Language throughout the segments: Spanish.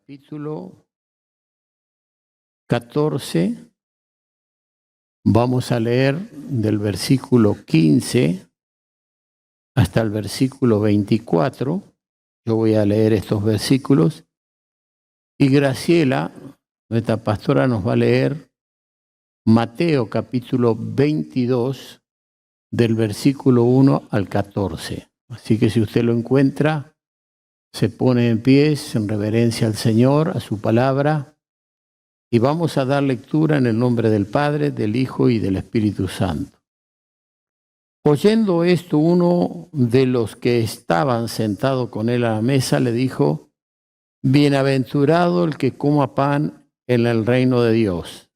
capítulo 14. Vamos a leer del versículo 15 hasta el versículo 24. Yo voy a leer estos versículos. Y Graciela, nuestra pastora, nos va a leer Mateo capítulo 22, del versículo 1 al 14. Así que si usted lo encuentra, se pone en pie en reverencia al Señor, a su palabra, y vamos a dar lectura en el nombre del Padre, del Hijo y del Espíritu Santo. Oyendo esto, uno de los que estaban sentados con él a la mesa le dijo: Bienaventurado el que coma pan en el reino de Dios.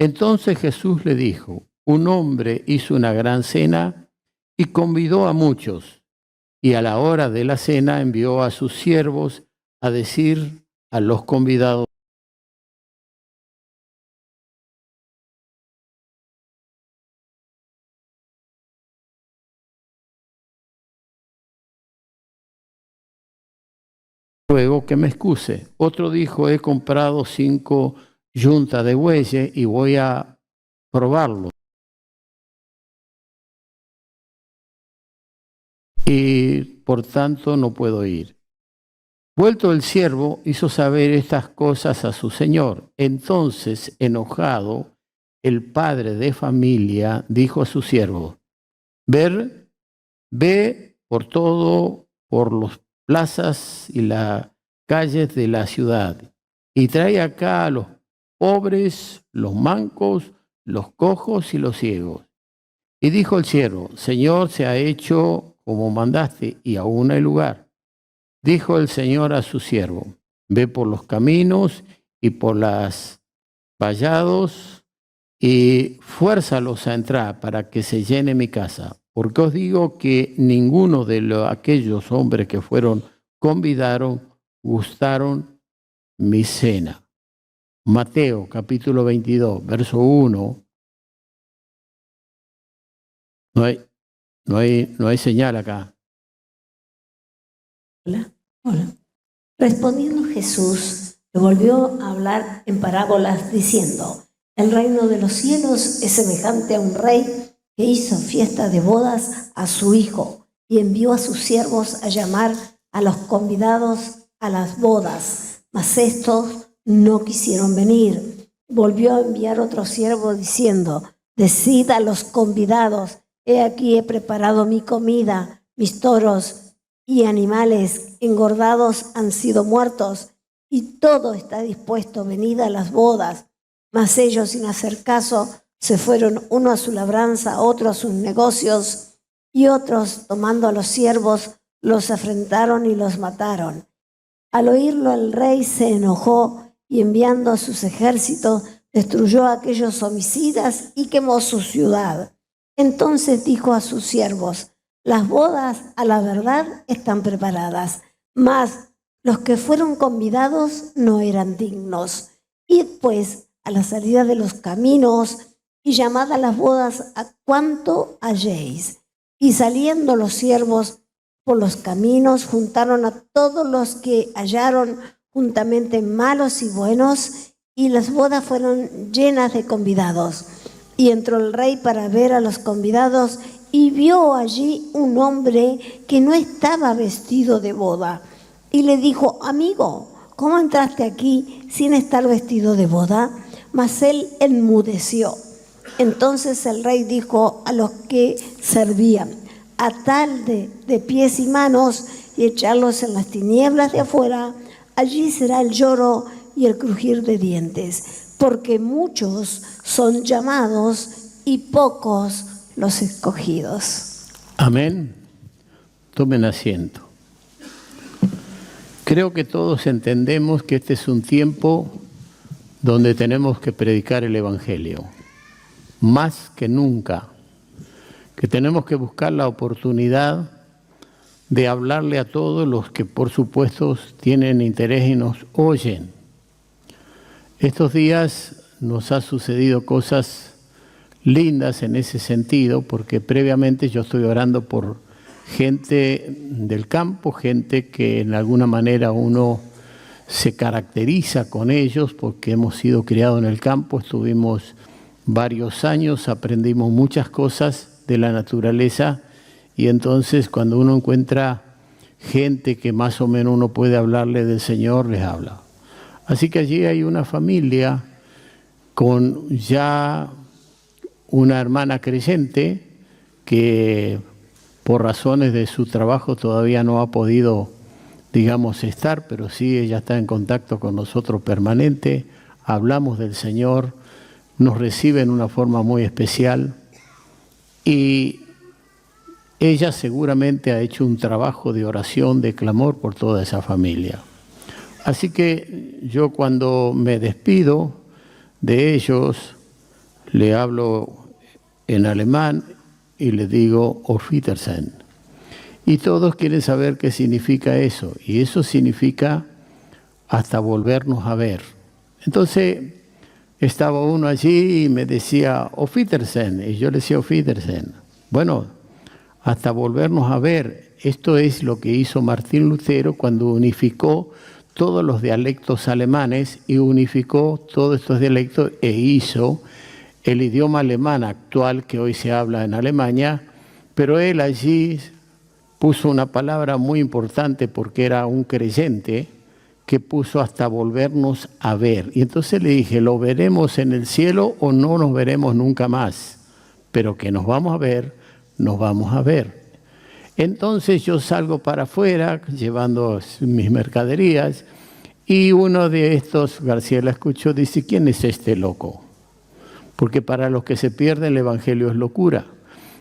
Entonces Jesús le dijo: un hombre hizo una gran cena y convidó a muchos, y a la hora de la cena envió a sus siervos a decir a los convidados: ruego que me excuse. Otro dijo: he comprado 5 yuntas de bueyes y voy a probarlo, y por tanto no puedo ir. Vuelto el siervo, hizo saber estas cosas a su señor. Entonces, enojado, el padre de familia dijo a su siervo: Ve por las plazas y las calles de la ciudad, y trae acá a los pobres, los mancos, los cojos y los ciegos. Y dijo el siervo: Señor, se ha hecho como mandaste, y aún hay lugar. Dijo el Señor a su siervo: Ve por los caminos y por los vallados, y fuérzalos a entrar para que se llene mi casa. Porque os digo que ninguno de aquellos hombres que fueron convidados gustaron mi cena. Mateo capítulo 22, verso 1. No hay señal acá. Hola. Respondiendo Jesús, le volvió a hablar en parábolas diciendo: el reino de los cielos es semejante a un rey que hizo fiesta de bodas a su hijo y envió a sus siervos a llamar a los convidados a las bodas, mas estos no quisieron venir. Volvió a enviar otro siervo diciendo: decid a los convidados: he aquí he preparado mi comida, mis toros y animales engordados han sido muertos, y todo está dispuesto, venid a las bodas. Mas ellos, sin hacer caso, se fueron, uno a su labranza, otro a sus negocios, y otros, tomando a los siervos, los afrentaron y los mataron. Al oírlo, el rey se enojó y, enviando a sus ejércitos, destruyó a aquellos homicidas y quemó su ciudad. Entonces dijo a sus siervos: las bodas a la verdad están preparadas, mas los que fueron convidados no eran dignos. Id pues a la salida de los caminos y llamad a las bodas a cuanto halléis. Y saliendo los siervos por los caminos, juntaron a todos los que hallaron, juntamente malos y buenos, y las bodas fueron llenas de convidados. Y entró el rey para ver a los convidados, y vio allí un hombre que no estaba vestido de boda. Y le dijo: amigo, ¿cómo entraste aquí sin estar vestido de boda? Mas él enmudeció. Entonces el rey dijo a los que servían: atadle de pies y manos y echarlos en las tinieblas de afuera. Allí será el lloro y el crujir de dientes, porque muchos son llamados y pocos los escogidos. Amén. Tomen asiento. Creo que todos entendemos que este es un tiempo donde tenemos que predicar el Evangelio, más que nunca, que tenemos que buscar la oportunidad de hablarle a todos los que por supuesto tienen interés y nos oyen. Estos días nos ha sucedido cosas lindas en ese sentido, porque previamente yo estoy orando por gente del campo, gente que en alguna manera uno se caracteriza con ellos porque hemos sido criados en el campo, estuvimos varios años, aprendimos muchas cosas de la naturaleza y entonces cuando uno encuentra gente que más o menos uno puede hablarle del Señor, les habla. Así que allí hay una familia con ya una hermana creyente que por razones de su trabajo todavía no ha podido, digamos, estar, pero sí ella está en contacto con nosotros permanente, hablamos del Señor, nos recibe en una forma muy especial y ella seguramente ha hecho un trabajo de oración, de clamor por toda esa familia. Así que yo cuando me despido de ellos, le hablo en alemán y le digo Auf Wiedersehen. Y todos quieren saber qué significa eso. Y eso significa hasta volvernos a ver. Entonces estaba uno allí y me decía Auf Wiedersehen. Y yo le decía Auf Wiedersehen. Bueno, hasta volvernos a ver. Esto es lo que hizo Martín Lutero cuando unificó todos los dialectos alemanes y unificó todos estos dialectos e hizo el idioma alemán actual que hoy se habla en Alemania, pero él allí puso una palabra muy importante porque era un creyente que puso hasta volvernos a ver. Y entonces le dije, ¿lo veremos en el cielo o no nos veremos nunca más? Pero que nos vamos a ver, nos vamos a ver. Entonces yo salgo para afuera llevando mis mercaderías y uno de estos, García escuchó, dice, ¿quién es este loco? Porque para los que se pierden el evangelio es locura.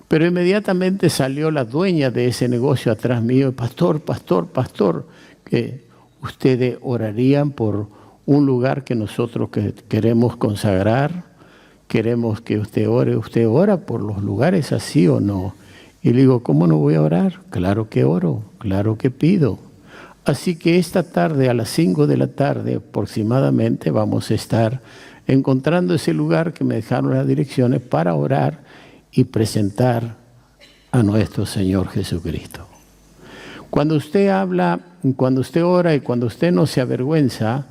Pero inmediatamente salió la dueña de ese negocio atrás mío, pastor, que ustedes orarían por un lugar que nosotros queremos consagrar, queremos que usted ora por los lugares así o no. Y le digo, ¿cómo no voy a orar? Claro que oro, claro que pido. Así que esta tarde, a las 5 de la tarde aproximadamente, vamos a estar encontrando ese lugar que me dejaron las direcciones para orar y presentar a nuestro Señor Jesucristo. Cuando usted habla, cuando usted ora y cuando usted no se avergüenza,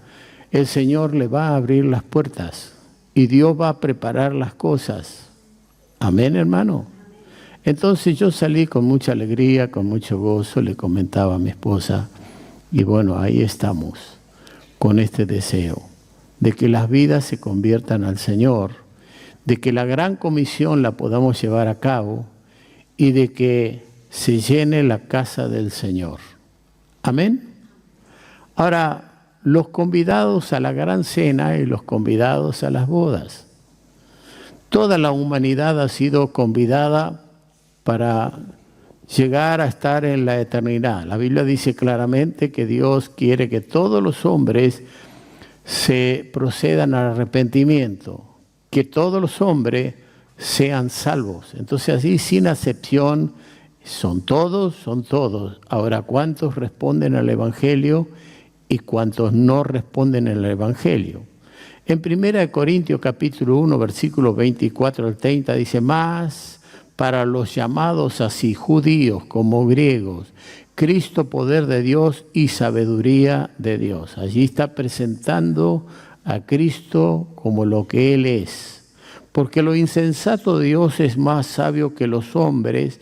el Señor le va a abrir las puertas y Dios va a preparar las cosas. Amén, hermano. Entonces yo salí con mucha alegría, con mucho gozo, le comentaba a mi esposa, y bueno, ahí estamos, con este deseo de que las vidas se conviertan al Señor, de que la gran comisión la podamos llevar a cabo y de que se llene la casa del Señor. Amén. Ahora, los convidados a la gran cena y los convidados a las bodas. Toda la humanidad ha sido convidada para llegar a estar en la eternidad. La Biblia dice claramente que Dios quiere que todos los hombres se procedan al arrepentimiento, que todos los hombres sean salvos. Entonces así, sin acepción, son todos. Ahora, ¿cuántos responden al Evangelio y cuántos no responden al Evangelio? En 1 Corintios capítulo 1, versículos 24 al 30 dice, más para los llamados así, judíos como griegos, Cristo poder de Dios y sabiduría de Dios. Allí está presentando a Cristo como lo que Él es. Porque lo insensato de Dios es más sabio que los hombres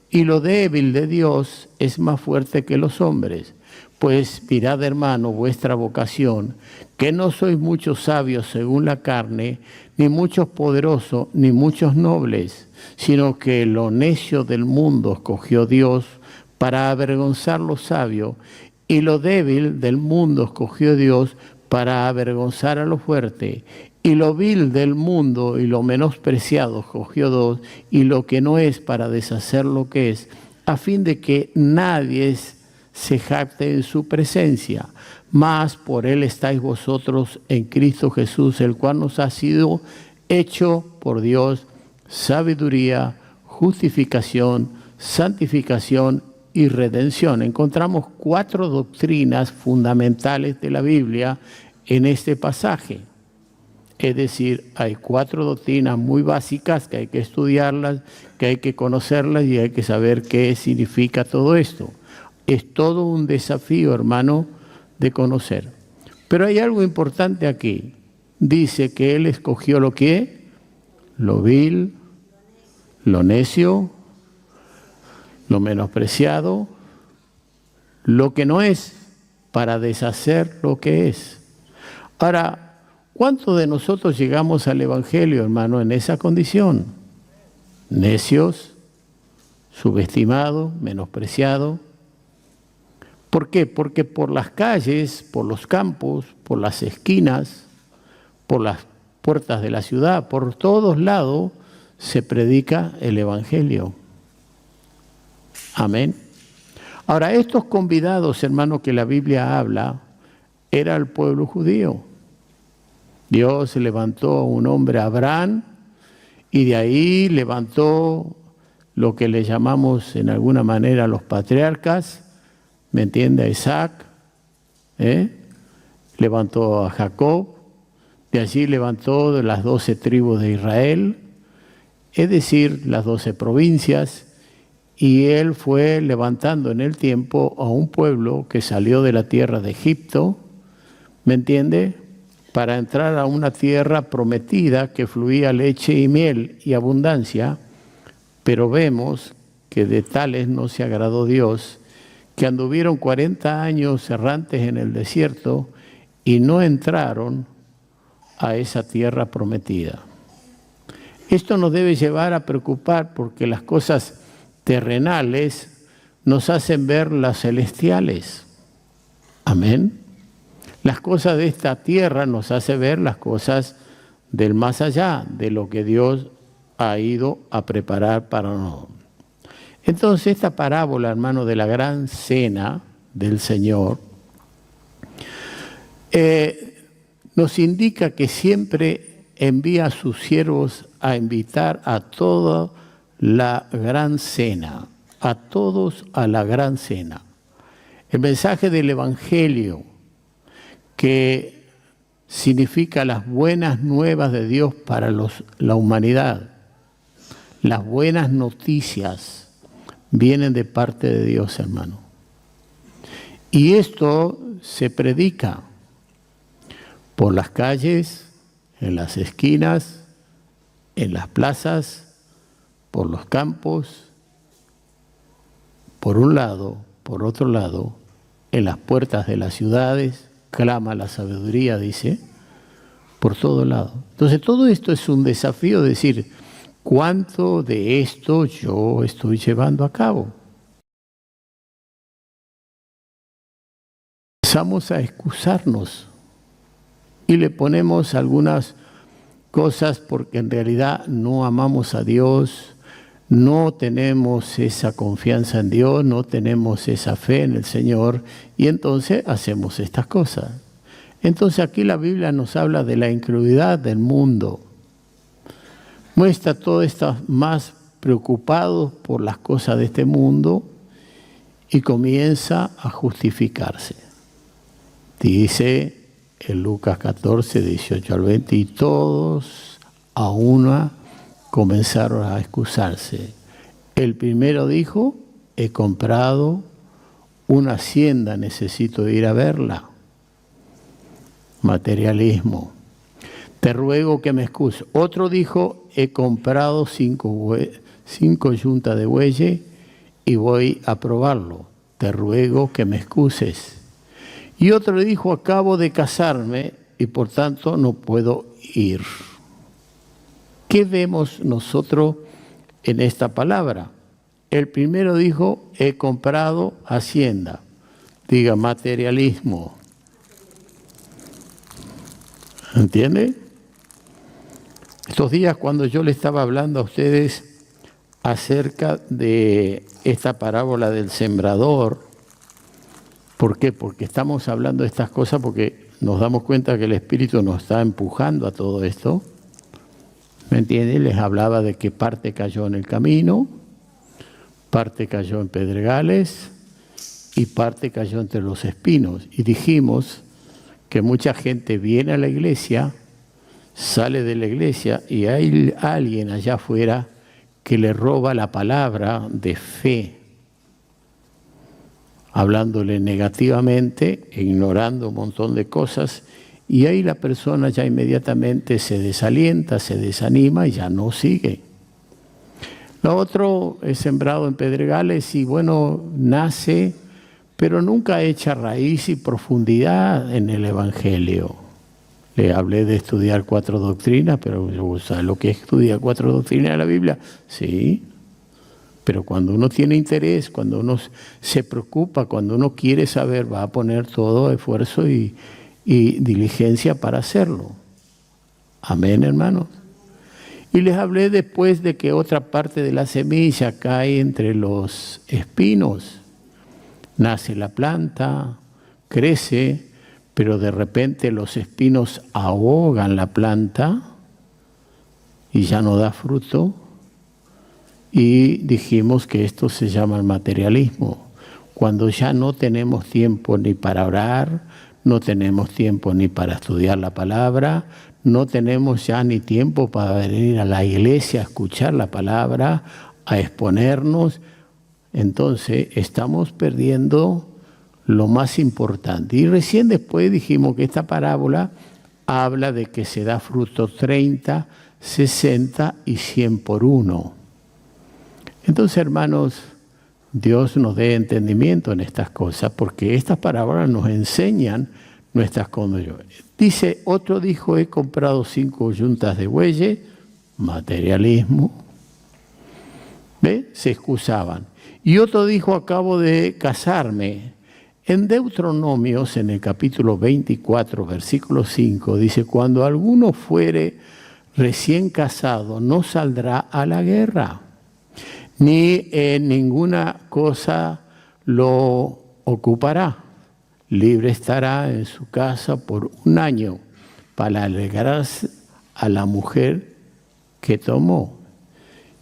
y lo débil de Dios es más fuerte que los hombres. Pues mirad, hermano, vuestra vocación, que no sois muchos sabios según la carne, ni muchos poderosos, ni muchos nobles, sino que lo necio del mundo escogió Dios para avergonzar lo sabio, y lo débil del mundo escogió Dios para avergonzar a lo fuerte, y lo vil del mundo y lo menospreciado escogió Dios, y lo que no es para deshacer lo que es, a fin de que nadie se jacte en su presencia. Mas por Él estáis vosotros en Cristo Jesús, el cual nos ha sido hecho por Dios sabiduría, justificación, santificación y redención. Encontramos 4 doctrinas fundamentales de la Biblia en este pasaje. Es decir, hay 4 doctrinas muy básicas que hay que estudiarlas, que hay que conocerlas y hay que saber qué significa todo esto. Es todo un desafío, hermano, de conocer. Pero hay algo importante aquí. Dice que Él escogió lo que, lo vil, lo necio, lo menospreciado, lo que no es, para deshacer lo que es. Ahora, ¿cuántos de nosotros llegamos al Evangelio, hermano, en esa condición? Necios, subestimados, menospreciados. ¿Por qué? Porque por las calles, por los campos, por las esquinas, por las puertas de la ciudad, por todos lados se predica el Evangelio. Amén. Ahora, estos convidados, hermano, que la Biblia habla, era el pueblo judío. Dios levantó a un hombre, Abraham, y de ahí levantó lo que le llamamos en alguna manera los patriarcas, ¿me entiende? A Isaac, levantó a Jacob, de allí levantó de las 12 tribus de Israel, es decir, las 12 provincias, y él fue levantando en el tiempo a un pueblo que salió de la tierra de Egipto, ¿me entiende?, para entrar a una tierra prometida que fluía leche y miel y abundancia, pero vemos que de tales no se agradó Dios, que anduvieron 40 años errantes en el desierto y no entraron a esa tierra prometida. Esto nos debe llevar a preocupar porque las cosas terrenales nos hacen ver las celestiales. Amén. Las cosas de esta tierra nos hacen ver las cosas del más allá, de lo que Dios ha ido a preparar para nosotros. Entonces, esta parábola, hermano, de la gran cena del Señor, nos indica que siempre envía a sus siervos a invitar a toda la gran cena, a todos a la gran cena. El mensaje del Evangelio, que significa las buenas nuevas de Dios para la humanidad, las buenas noticias, vienen de parte de Dios, hermano. Y esto se predica por las calles, en las esquinas, en las plazas, por los campos, por un lado, por otro lado, en las puertas de las ciudades, clama la sabiduría, dice, por todo lado. Entonces todo esto es un desafío de decir, ¿cuánto de esto yo estoy llevando a cabo? Empezamos a excusarnos y le ponemos algunas cosas porque en realidad no amamos a Dios, no tenemos esa confianza en Dios, no tenemos esa fe en el Señor y entonces hacemos estas cosas. Entonces aquí la Biblia nos habla de la incredulidad del mundo. Muestra todos estos más preocupados por las cosas de este mundo y comienza a justificarse. Dice en Lucas 14, 18 al 20, y todos a una comenzaron a excusarse. El primero dijo, he comprado una hacienda, necesito ir a verla. Materialismo. Te ruego que me excuses. Otro dijo, he comprado 5 yuntas de bueyes y voy a probarlo. Te ruego que me excuses. Y otro le dijo, acabo de casarme y por tanto no puedo ir. ¿Qué vemos nosotros en esta palabra? El primero dijo, he comprado hacienda. Diga, materialismo. ¿Entiende? Estos días cuando yo le estaba hablando a ustedes acerca de esta parábola del sembrador, ¿por qué? Porque estamos hablando de estas cosas porque nos damos cuenta que el Espíritu nos está empujando a todo esto. ¿Me entiende? Les hablaba de que parte cayó en el camino, parte cayó en pedregales y parte cayó entre los espinos. Y dijimos que mucha gente viene a la iglesia, sale de la iglesia y hay alguien allá afuera que le roba la palabra de fe. hablándole negativamente, ignorando un montón de cosas, y ahí la persona ya inmediatamente se desalienta, se desanima y ya no sigue. Lo otro es sembrado en pedregales y bueno, nace, pero nunca echa raíz y profundidad en el Evangelio. Le hablé de estudiar 4 doctrinas, pero ¿sabe lo que es estudiar 4 doctrinas de la Biblia? Sí, pero cuando uno tiene interés, cuando uno se preocupa, cuando uno quiere saber, va a poner todo esfuerzo y diligencia para hacerlo. Amén, hermanos. Y les hablé después de que otra parte de la semilla cae entre los espinos. Nace la planta, crece, pero de repente los espinos ahogan la planta y ya no da fruto. Y dijimos que esto se llama el materialismo. Cuando ya no tenemos tiempo ni para orar, no tenemos tiempo ni para estudiar la palabra, no tenemos ya ni tiempo para venir a la iglesia a escuchar la palabra, a exponernos. Entonces estamos perdiendo lo más importante. Y recién después dijimos que esta parábola habla de que se da fruto 30, 60 y 100 por uno. Entonces, hermanos, Dios nos dé entendimiento en estas cosas, porque estas parábolas nos enseñan nuestras conductas. Dice, otro dijo, he comprado 5 yuntas de bueyes, materialismo. ¿Ve? Se excusaban. Y otro dijo, acabo de casarme. En Deuteronomios, en el capítulo 24, versículo 5, dice, cuando alguno fuere recién casado, no saldrá a la guerra, ni en ninguna cosa lo ocupará. Libre estará en su casa por 1 año para alegrarse a la mujer que tomó.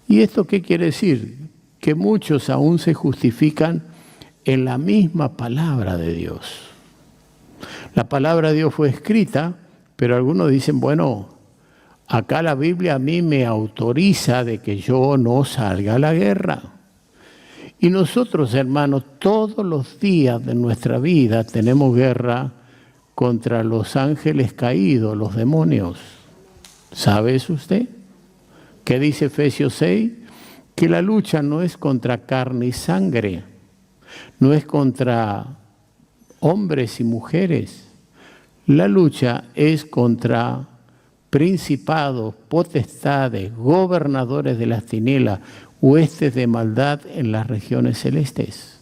¿Y esto qué quiere decir? Que muchos aún se justifican en la misma palabra de Dios. La palabra de Dios fue escrita, pero algunos dicen, bueno, acá la Biblia a mí me autoriza de que yo no salga a la guerra. Y nosotros, hermanos, todos los días de nuestra vida tenemos guerra contra los ángeles caídos, los demonios. ¿Sabe eso usted? ¿Qué dice Efesios 6? Que la lucha no es contra carne y sangre, no es contra hombres y mujeres. La lucha es contra principados, potestades, gobernadores de las tinieblas, huestes de maldad en las regiones celestes.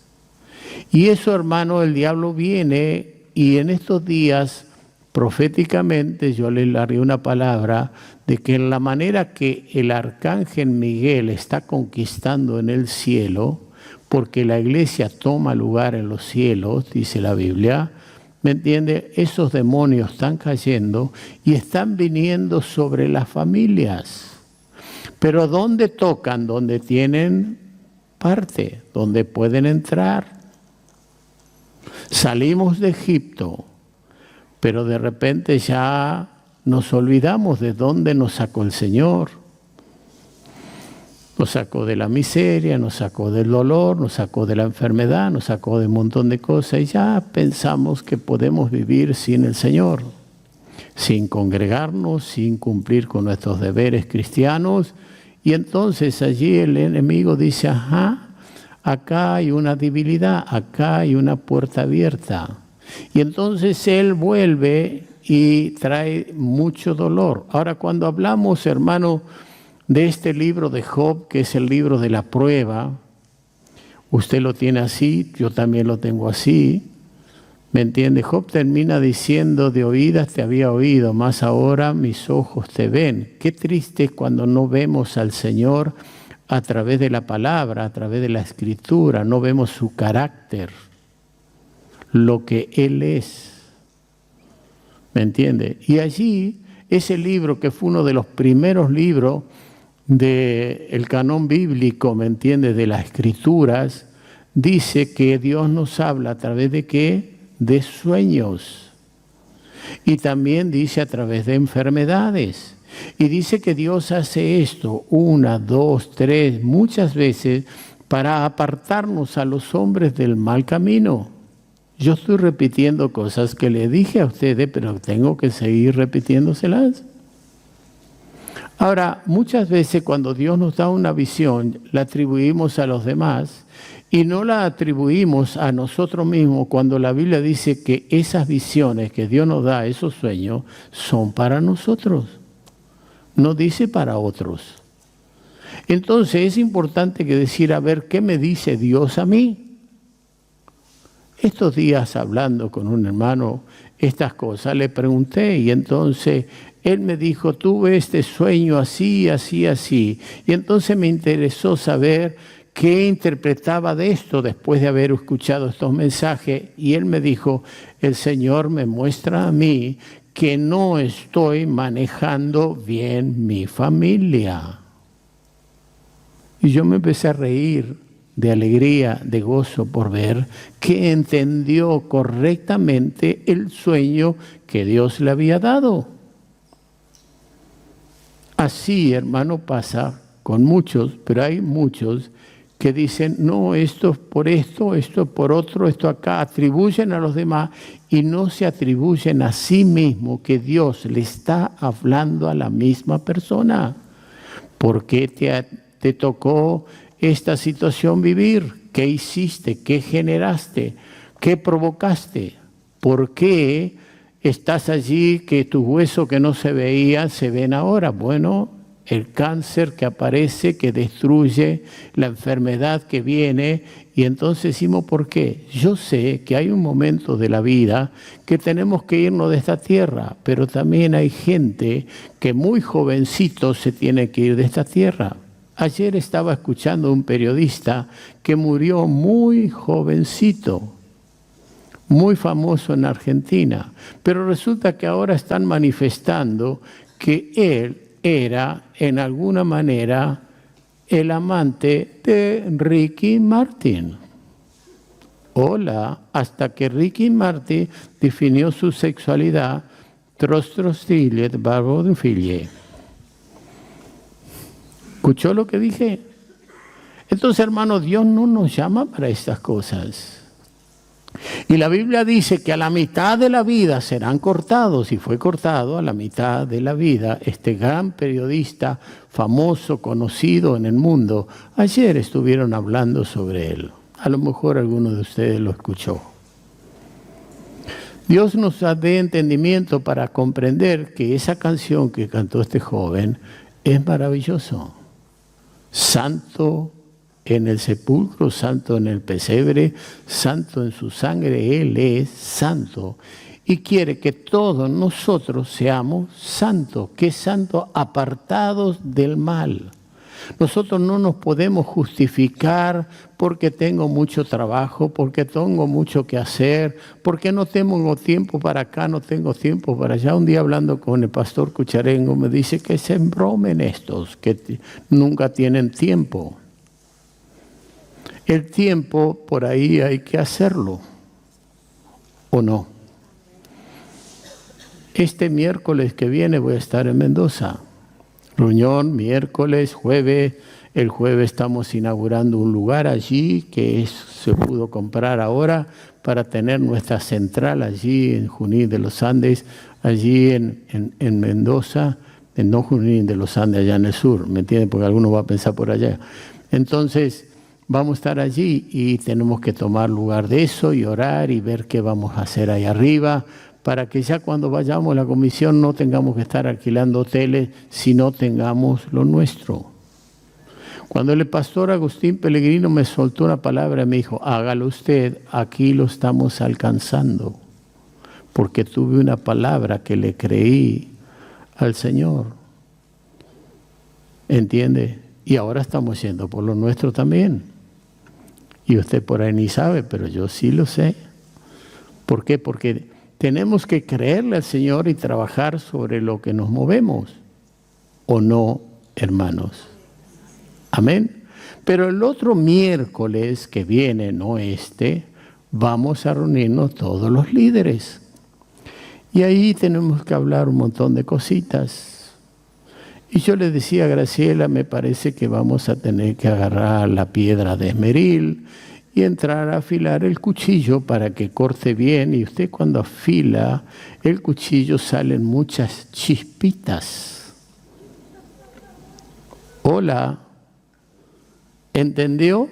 Y eso, hermano, el diablo viene y en estos días, proféticamente, yo le largué una palabra de que en la manera que el arcángel Miguel está conquistando en el cielo, porque la iglesia toma lugar en los cielos, dice la Biblia, ¿me entiende? Esos demonios están cayendo y están viniendo sobre las familias. Pero ¿dónde tocan? Donde tienen parte, donde pueden entrar. Salimos de Egipto, pero de repente ya nos olvidamos de dónde nos sacó el Señor. Nos sacó de la miseria, nos sacó del dolor, nos sacó de la enfermedad, nos sacó de un montón de cosas y ya pensamos que podemos vivir sin el Señor, sin congregarnos, sin cumplir con nuestros deberes cristianos. Y entonces allí el enemigo dice, ajá, acá hay una debilidad, acá hay una puerta abierta. Y entonces él vuelve y trae mucho dolor. Ahora, cuando hablamos, hermano, de este libro de Job, que es el libro de la prueba, usted lo tiene así, yo también lo tengo así, ¿me entiende? Job termina diciendo, de oídas te había oído, mas ahora mis ojos te ven. Qué triste es cuando no vemos al Señor a través de la palabra, a través de la Escritura, no vemos su carácter, lo que Él es, ¿me entiende? Y allí, ese libro que fue uno de los primeros libros del canon bíblico, ¿me entiende?, de las Escrituras, dice que Dios nos habla a través de ¿qué? De sueños. Y también dice a través de enfermedades. Y dice que Dios hace esto 1, 2, 3, muchas veces para apartarnos a los hombres del mal camino. Yo estoy repitiendo cosas que le dije a ustedes, pero tengo que seguir repitiéndoselas. Ahora, muchas veces cuando Dios nos da una visión, la atribuimos a los demás y no la atribuimos a nosotros mismos cuando la Biblia dice que esas visiones que Dios nos da, esos sueños, son para nosotros. No dice para otros. Entonces es importante que decir, a ver, ¿qué me dice Dios a mí? Estos días hablando con un hermano estas cosas, le pregunté y entonces él me dijo, tuve este sueño así, así, así. Y entonces me interesó saber qué interpretaba de esto después de haber escuchado estos mensajes. Y él me dijo, el Señor me muestra a mí que no estoy manejando bien mi familia. Y yo me empecé a reír de alegría, de gozo por ver que entendió correctamente el sueño que Dios le había dado. Así, hermano, pasa con muchos, pero hay muchos que dicen, no, esto es por esto es por otro, esto acá, atribuyen a los demás y no se atribuyen a sí mismo que Dios le está hablando a la misma persona. ¿Por qué te tocó esta situación vivir? ¿Qué hiciste? ¿Qué generaste? ¿Qué provocaste? ¿Por qué estás allí que tus huesos que no se veían se ven ahora? Bueno, el cáncer que aparece, que destruye, la enfermedad que viene, y entonces decimos, ¿por qué? Yo sé que hay un momento de la vida que tenemos que irnos de esta tierra, pero también hay gente que muy jovencito se tiene que ir de esta tierra. Ayer estaba escuchando a un periodista que murió muy jovencito, muy famoso en Argentina, pero resulta que ahora están manifestando que él era en alguna manera el amante de Ricky Martin. Hola, hasta que Ricky Martin definió su sexualidad, trostrostillet barbodonfilie. ¿Escuchó lo que dije? Entonces, hermano, Dios no nos llama para estas cosas. Y la Biblia dice que a la mitad de la vida serán cortados, y fue cortado a la mitad de la vida este gran periodista famoso, conocido en el mundo. Ayer estuvieron hablando sobre él. A lo mejor alguno de ustedes lo escuchó. Dios nos dé entendimiento para comprender que esa canción que cantó este joven es maravilloso. Santo en el sepulcro, santo en el pesebre, santo en su sangre, Él es santo. Y quiere que todos nosotros seamos santos. ¿Qué santos? Apartados del mal. Nosotros no nos podemos justificar porque tengo mucho trabajo, porque tengo mucho que hacer, porque no tengo tiempo para acá, no tengo tiempo para allá. Un día hablando con el pastor Cucharengo me dice que se embromen estos, que nunca tienen tiempo. El tiempo por ahí hay que hacerlo, ¿o no? Este miércoles que viene voy a estar en Mendoza. Reunión, miércoles, jueves. El jueves estamos inaugurando un lugar allí que se pudo comprar ahora para tener nuestra central allí en Junín de los Andes, allí en Mendoza, no Junín de los Andes, allá en el sur, ¿me entienden? Porque alguno va a pensar por allá. Entonces, vamos a estar allí y tenemos que tomar lugar de eso y orar y ver qué vamos a hacer ahí arriba, para que ya cuando vayamos a la comisión no tengamos que estar alquilando hoteles, sino tengamos lo nuestro. Cuando el pastor Agustín Pellegrino me soltó una palabra, me dijo, hágalo usted, aquí lo estamos alcanzando, porque tuve una palabra que le creí al Señor. ¿Entiende? Y ahora estamos yendo por lo nuestro también. Y usted por ahí ni sabe, pero yo sí lo sé. ¿Por qué? Porque tenemos que creerle al Señor y trabajar sobre lo que nos movemos. ¿O no, hermanos? Amén. Pero el otro miércoles que viene, no este, vamos a reunirnos todos los líderes. Y ahí tenemos que hablar un montón de cositas. Y yo le decía a Graciela, me parece que vamos a tener que agarrar la piedra de esmeril y entrar a afilar el cuchillo para que corte bien. Y usted cuando afila el cuchillo salen muchas chispitas. Hola, ¿entendió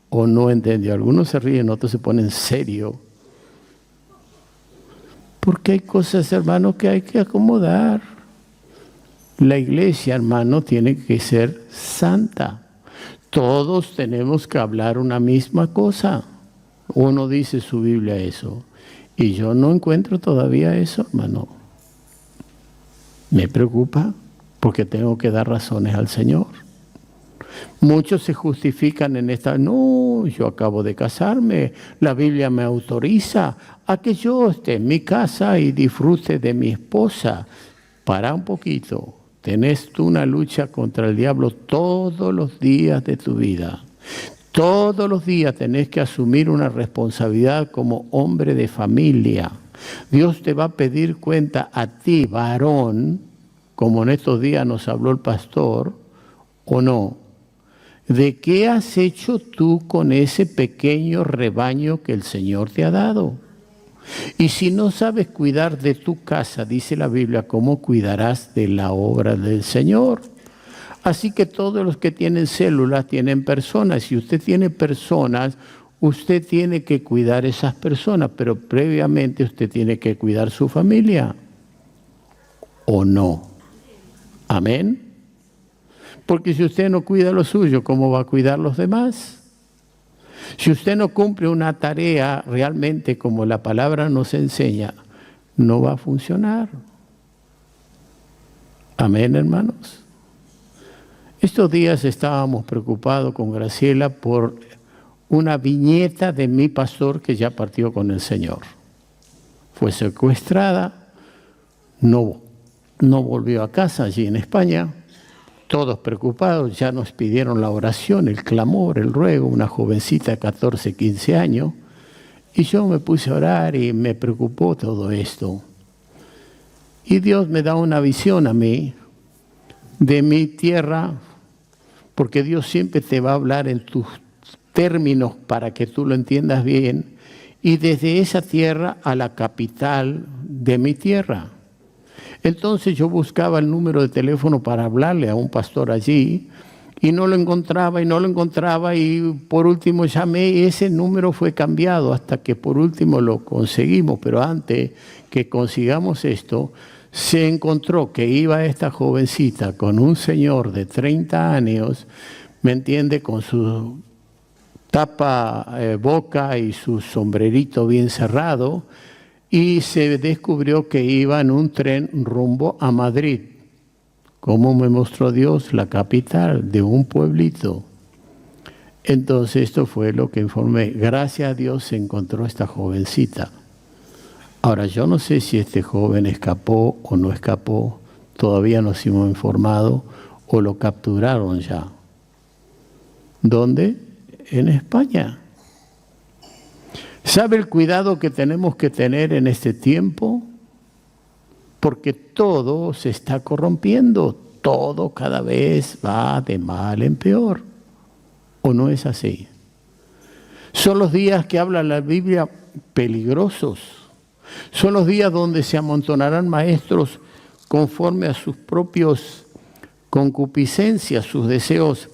o no entendió? Algunos se ríen, otros se ponen serio. Porque hay cosas, hermano, que hay que acomodar. La iglesia, hermano, tiene que ser santa. Todos tenemos que hablar una misma cosa. Uno dice su Biblia eso. Y yo no encuentro todavía eso, hermano. Me preocupa porque tengo que dar razones al Señor. Muchos se justifican en esta, no, yo acabo de casarme, la Biblia me autoriza a que yo esté en mi casa y disfrute de mi esposa. Para un poquito. Tenés tú una lucha contra el diablo todos los días de tu vida. Todos los días tenés que asumir una responsabilidad como hombre de familia. Dios te va a pedir cuenta a ti, varón, como en estos días nos habló el pastor, o no. ¿De qué has hecho tú con ese pequeño rebaño que el Señor te ha dado? Y si no sabes cuidar de tu casa, dice la Biblia, ¿cómo cuidarás de la obra del Señor? Así que todos los que tienen células tienen personas. Si usted tiene personas, usted tiene que cuidar esas personas, pero previamente usted tiene que cuidar su familia. ¿O no? ¿Amén? Porque si usted no cuida lo suyo, ¿cómo va a cuidar los demás? Si usted no cumple una tarea realmente como la palabra nos enseña, no va a funcionar. Amén, hermanos. Estos días estábamos preocupados con Graciela por una viñeta de mi pastor que ya partió con el Señor. Fue secuestrada, no volvió a casa allí en España. Todos preocupados, ya nos pidieron la oración, el clamor, el ruego, una jovencita de 14, 15 años. Y yo me puse a orar y me preocupó todo esto. Y Dios me da una visión a mí de mi tierra, porque Dios siempre te va a hablar en tus términos para que tú lo entiendas bien, y desde esa tierra a la capital de mi tierra. Entonces yo buscaba el número de teléfono para hablarle a un pastor allí y no lo encontraba y por último llamé y ese número fue cambiado hasta que por último lo conseguimos. Pero antes que consigamos esto, se encontró que iba esta jovencita con un señor de 30 años, ¿me entiende? Con su tapa boca y su sombrerito bien cerrado. Y se descubrió que iba en un tren rumbo a Madrid. Como me mostró Dios, la capital de un pueblito. Entonces esto fue lo que informé. Gracias a Dios se encontró esta jovencita. Ahora yo no sé si este joven escapó o no escapó. Todavía no hemos informado o lo capturaron ya. ¿Dónde? En España. ¿Sabe el cuidado que tenemos que tener en este tiempo? Porque todo se está corrompiendo, todo cada vez va de mal en peor. ¿O no es así? Son los días que habla la Biblia peligrosos. Son los días donde se amontonarán maestros conforme a sus propios concupiscencias, sus deseos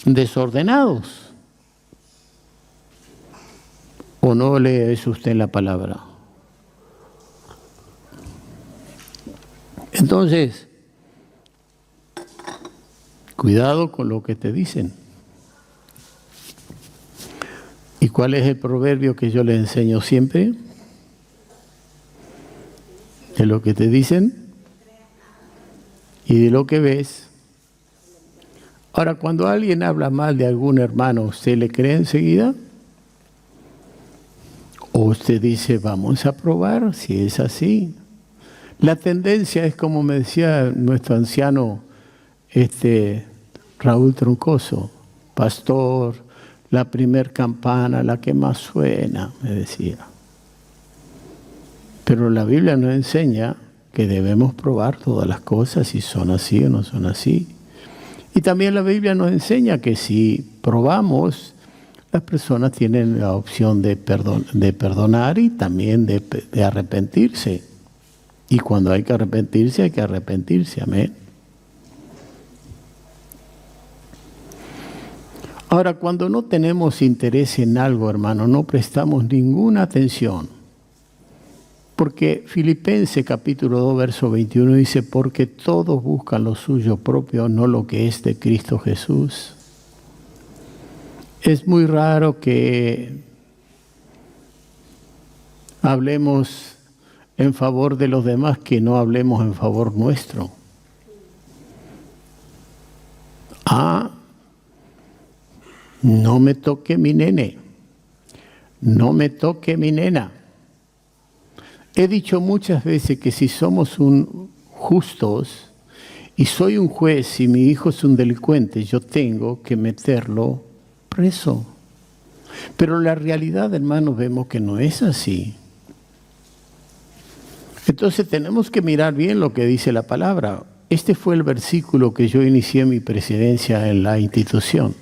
desordenados. ¿O no lee eso usted en la palabra? Entonces, cuidado con lo que te dicen. ¿Y cuál es el proverbio que yo le enseño siempre? De lo que te dicen y de lo que ves. Ahora, cuando alguien habla mal de algún hermano, ¿usted le cree enseguida? ¿O usted dice, vamos a probar si es así? La tendencia es como me decía nuestro anciano Raúl Troncoso, pastor, la primer campana, la que más suena, me decía. Pero la Biblia nos enseña que debemos probar todas las cosas, si son así o no son así. Y también la Biblia nos enseña que si probamos, las personas tienen la opción de perdonar y también de arrepentirse. Y cuando hay que arrepentirse, amén. Ahora, cuando no tenemos interés en algo, hermano, no prestamos ninguna atención. Porque Filipenses capítulo 2, verso 21 dice, porque todos buscan lo suyo propio, no lo que es de Cristo Jesús. Es muy raro que hablemos en favor de los demás que no hablemos en favor nuestro. No me toque mi nene, no me toque mi nena. He dicho muchas veces que si somos justos y soy un juez y mi hijo es un delincuente, yo tengo que meterlo preso. Pero la realidad, hermanos, vemos que no es así. Entonces tenemos que mirar bien lo que dice la palabra. Este fue el versículo que yo inicié mi presidencia en la institución.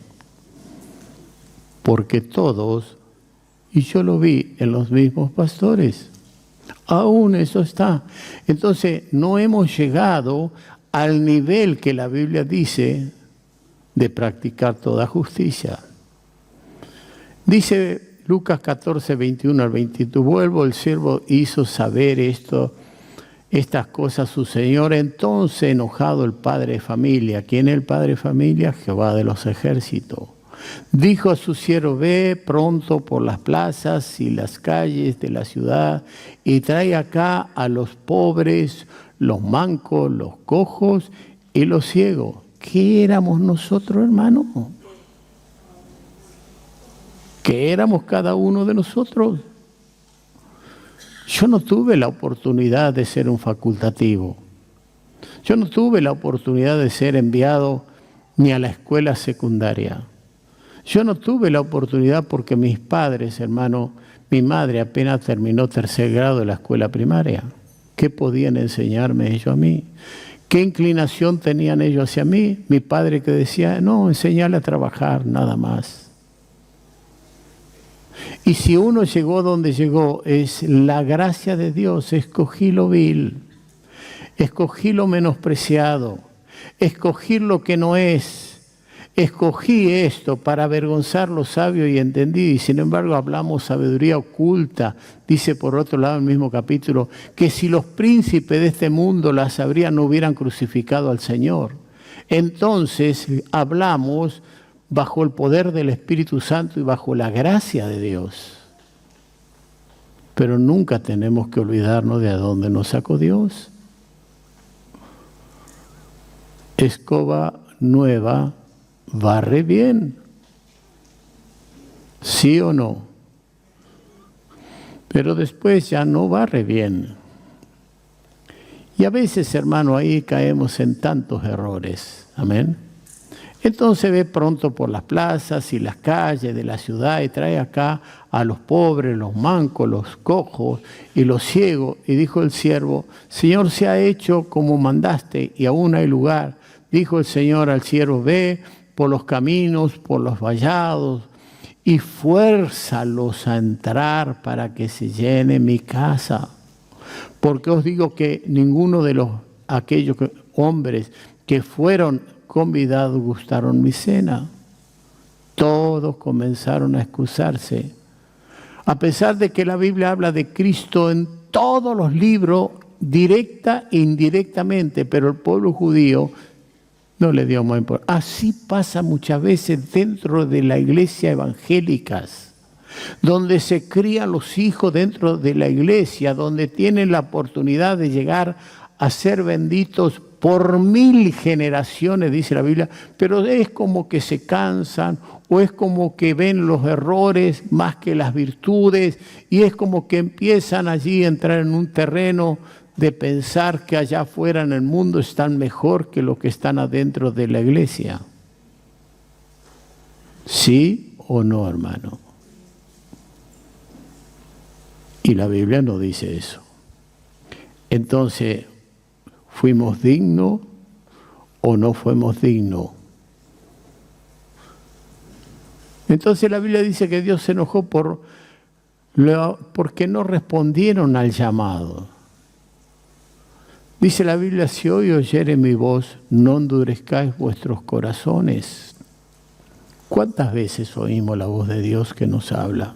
Porque todos, y yo lo vi en los mismos pastores, aún eso está. Entonces no hemos llegado al nivel que la Biblia dice de practicar toda justicia. Dice Lucas 14, 21 al 22, vuelvo, el siervo hizo saber estas cosas a su señor. Entonces, enojado el padre de familia, ¿quién es el padre de familia? Jehová de los ejércitos. Dijo a su siervo, ve pronto por las plazas y las calles de la ciudad y trae acá a los pobres, los mancos, los cojos y los ciegos. ¿Qué éramos nosotros, hermano? ¿Qué éramos cada uno de nosotros? Yo no tuve la oportunidad de ser un facultativo. Yo no tuve la oportunidad de ser enviado ni a la escuela secundaria. Yo no tuve la oportunidad porque mis padres, hermano, mi madre apenas terminó 3er grado de la escuela primaria. ¿Qué podían enseñarme ellos a mí? ¿Qué inclinación tenían ellos hacia mí? Mi padre que decía, no, enseñarle a trabajar, nada más. Y si uno llegó donde llegó, es la gracia de Dios. Escogí lo vil, escogí lo menospreciado, escogí lo que no es. Escogí esto para avergonzar lo sabio y entendido, y sin embargo hablamos sabiduría oculta. Dice por otro lado el mismo capítulo, que si los príncipes de este mundo la sabrían, no hubieran crucificado al Señor. Entonces hablamos bajo el poder del Espíritu Santo y bajo la gracia de Dios. Pero nunca tenemos que olvidarnos de a dónde nos sacó Dios. Escoba nueva barre bien, ¿sí o no? Pero después ya no barre bien. Y a veces, hermano, ahí caemos en tantos errores. Amén. Entonces ve pronto por las plazas y las calles de la ciudad y trae acá a los pobres, los mancos, los cojos y los ciegos. Y dijo el siervo, Señor, se ha hecho como mandaste y aún hay lugar. Dijo el Señor al siervo, ve por los caminos, por los vallados, y fuérzalos a entrar para que se llene mi casa. Porque os digo que ninguno de aquellos hombres que fueron convidados gustaron mi cena. Todos comenzaron a excusarse. A pesar de que la Biblia habla de Cristo en todos los libros, directa e indirectamente, pero el pueblo judío no le dio más importancia. Así pasa muchas veces dentro de la iglesia evangélicas, donde se crían los hijos dentro de la iglesia, donde tienen la oportunidad de llegar a ser benditos por 1000 generaciones, dice la Biblia, pero es como que se cansan o es como que ven los errores más que las virtudes y es como que empiezan allí a entrar en un terreno de pensar que allá afuera en el mundo están mejor que los que están adentro de la iglesia. ¿Sí o no, hermano? Y la Biblia no dice eso. Entonces, ¿Fuimos dignos o no fuimos dignos? Entonces la Biblia dice que Dios se enojó porque no respondieron al llamado. Dice la Biblia, si hoy oyere mi voz, no endurezcáis vuestros corazones. ¿Cuántas veces oímos la voz de Dios que nos habla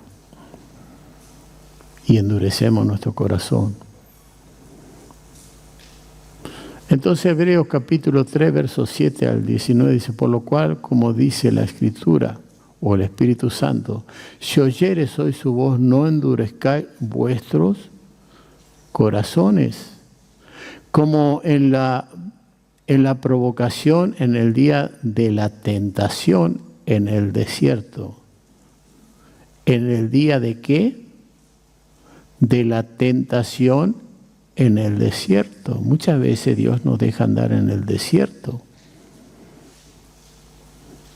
y endurecemos nuestro corazón? Entonces Hebreos capítulo 3, versos 7 al 19 dice, por lo cual, como dice la Escritura o el Espíritu Santo, si oyeres hoy su voz, no endurezcáis vuestros corazones, como en la provocación en el día de la tentación en el desierto. ¿En el día de qué? De la tentación en el desierto. Muchas veces Dios nos deja andar en el desierto.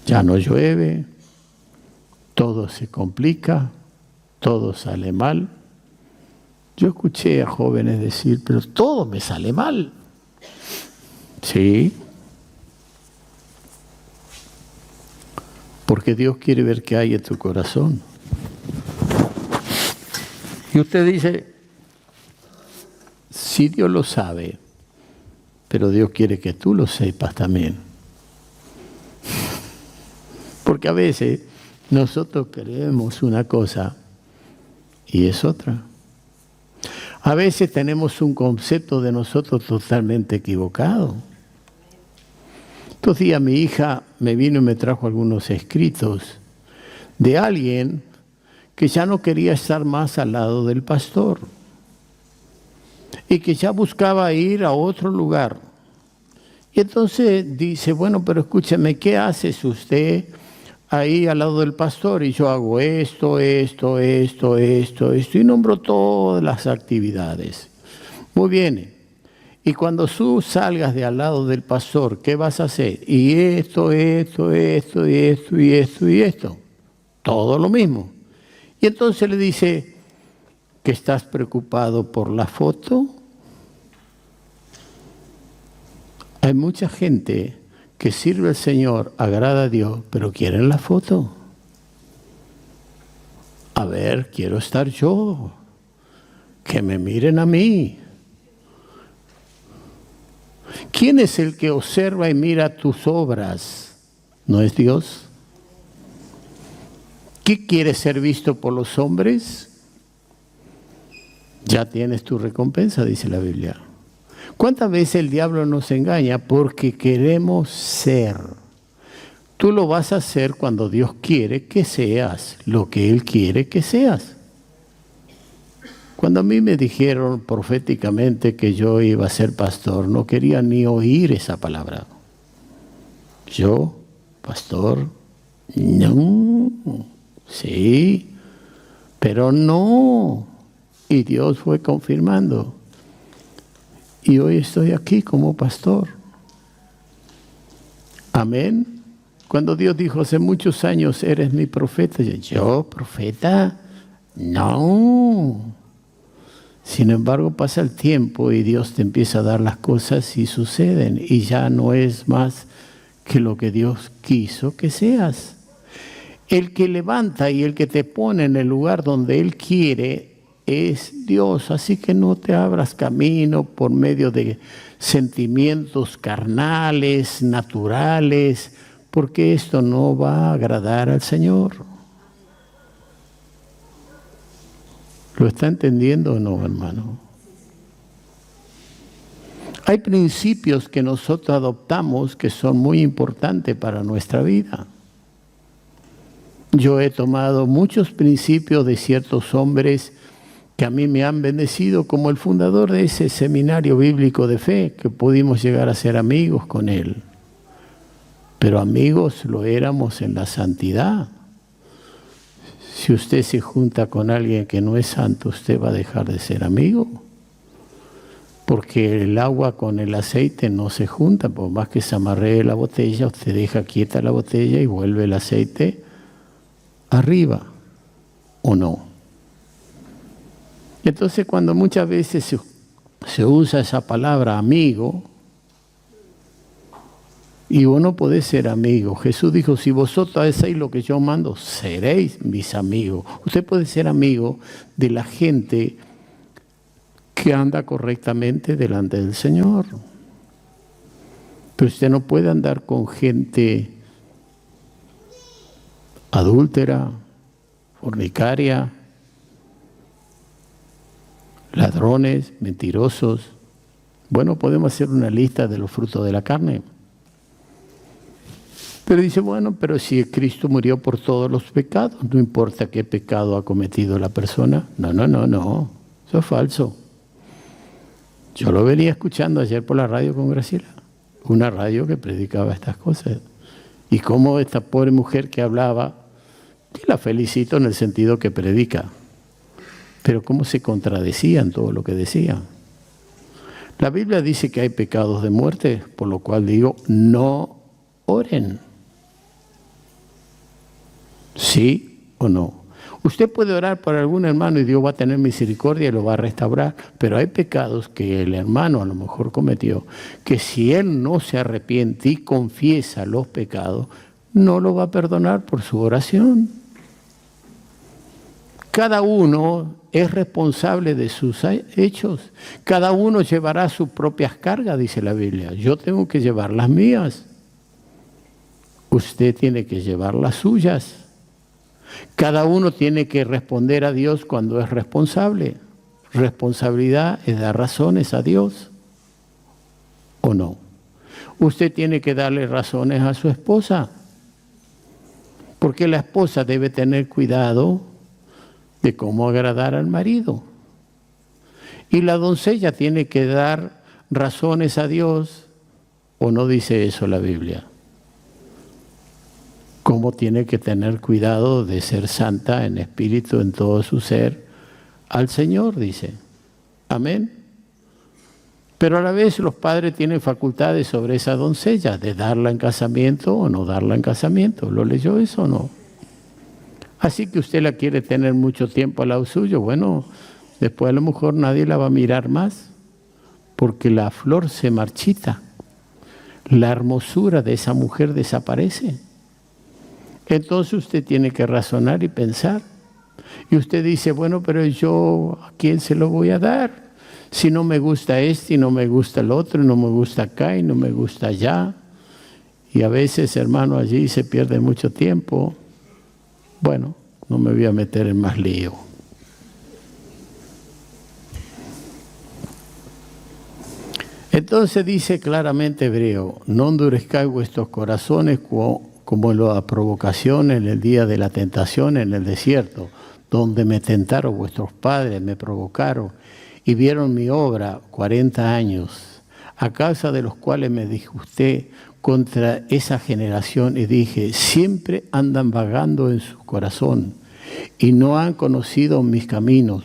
Ya no llueve, todo se complica, todo sale mal. Yo escuché a jóvenes decir, pero todo me sale mal. Sí. Porque Dios quiere ver qué hay en tu corazón. Y usted dice, sí, Dios lo sabe, pero Dios quiere que tú lo sepas también. Porque a veces nosotros creemos una cosa y es otra. A veces tenemos un concepto de nosotros totalmente equivocado. Estos días mi hija me vino y me trajo algunos escritos de alguien que ya no quería estar más al lado del pastor y que ya buscaba ir a otro lugar. Y entonces dice, bueno, pero escúcheme, ¿qué hace usted ahí al lado del pastor? Y yo hago esto, y nombro todas las actividades. Muy bien. Y cuando tú salgas de al lado del pastor, ¿qué vas a hacer? Y esto. Todo lo mismo. Y entonces le dice, ¿que estás preocupado por la foto? Hay mucha gente que sirve al Señor, agrada a Dios, pero quieren la foto. A ver, quiero estar yo, que me miren a mí. ¿Quién es el que observa y mira tus obras? ¿No es Dios? ¿Qué quieres ser visto por los hombres? Ya tienes tu recompensa, dice la Biblia. ¿Cuántas veces el diablo nos engaña? Porque queremos ser. Tú lo vas a hacer cuando Dios quiere que seas lo que Él quiere que seas. Cuando a mí me dijeron proféticamente que yo iba a ser pastor, no quería ni oír esa palabra. Yo, pastor, no, sí, pero no. Y Dios fue confirmando. Y hoy estoy aquí como pastor. Amén. Cuando Dios dijo hace muchos años, eres mi profeta. ¿Yo, profeta? No. Sin embargo, pasa el tiempo y Dios te empieza a dar las cosas y suceden. Y ya no es más que lo que Dios quiso que seas. El que levanta y el que te pone en el lugar donde Él quiere es Dios. Así que no te abras camino por medio de sentimientos carnales, naturales, porque esto no va a agradar al Señor. ¿Lo está entendiendo o no, hermano? Hay principios que nosotros adoptamos que son muy importantes para nuestra vida. Yo he tomado muchos principios de ciertos hombres que a mí me han bendecido, como el fundador de ese seminario bíblico de fe, que pudimos llegar a ser amigos con él. Pero amigos lo éramos en la santidad. Si usted se junta con alguien que no es santo, usted va a dejar de ser amigo. Porque el agua con el aceite no se junta. Por más que se amarre la botella, usted deja quieta la botella y vuelve el aceite arriba. ¿O no? Entonces, cuando muchas veces se usa esa palabra amigo, Y vos no podés ser amigo. Jesús dijo, si vosotros hacéis lo que yo mando, seréis mis amigos. Usted puede ser amigo de la gente que anda correctamente delante del Señor. Pero usted no puede andar con gente adúltera, fornicaria, ladrones, mentirosos. Bueno, podemos hacer una lista de los frutos de la carne. Pero dice, bueno, pero si Cristo murió por todos los pecados, no importa qué pecado ha cometido la persona. No, eso es falso. Yo lo venía escuchando ayer por la radio con Graciela, una radio que predicaba estas cosas. Y cómo esta pobre mujer que hablaba, que la felicito en el sentido que predica, pero cómo se contradecía en todo lo que decía. La Biblia dice que hay pecados de muerte, por lo cual digo, no oren. ¿Sí o no? Usted puede orar por algún hermano y Dios va a tener misericordia y lo va a restaurar, pero hay pecados que el hermano a lo mejor cometió, que si él no se arrepiente y confiesa los pecados, no lo va a perdonar por su oración. Cada uno es responsable de sus hechos. Cada uno llevará sus propias cargas, dice la Biblia. Yo tengo que llevar las mías. Usted tiene que llevar las suyas. Cada uno tiene que responder a Dios cuando es responsable. Responsabilidad es dar razones a Dios. ¿O no? Usted tiene que darle razones a su esposa. Porque la esposa debe tener cuidado de cómo agradar al marido. Y la doncella tiene que dar razones a Dios, ¿o no dice eso la Biblia? Cómo tiene que tener cuidado de ser santa en espíritu, en todo su ser, al Señor, dice. Amén. Pero a la vez los padres tienen facultades sobre esa doncella, de darla en casamiento o no darla en casamiento. ¿Lo leyó eso o no? Así que usted la quiere tener mucho tiempo al lado suyo, bueno, después a lo mejor nadie la va a mirar más, porque la flor se marchita, la hermosura de esa mujer desaparece. Entonces usted tiene que razonar y pensar. Y usted dice, bueno, pero yo, ¿a quién se lo voy a dar? Si no me gusta este y no me gusta el otro, y no me gusta acá y no me gusta allá. Y a veces, hermano, allí se pierde mucho tiempo. Bueno, no me voy a meter en más lío. Entonces dice claramente Hebreo, no endurezcáis vuestros corazones como en la provocación en el día de la tentación en el desierto, donde me tentaron vuestros padres, me provocaron y vieron mi obra 40 años, a causa de los cuales me disgusté contra esa generación y dije, siempre andan vagando en su corazón y no han conocido mis caminos.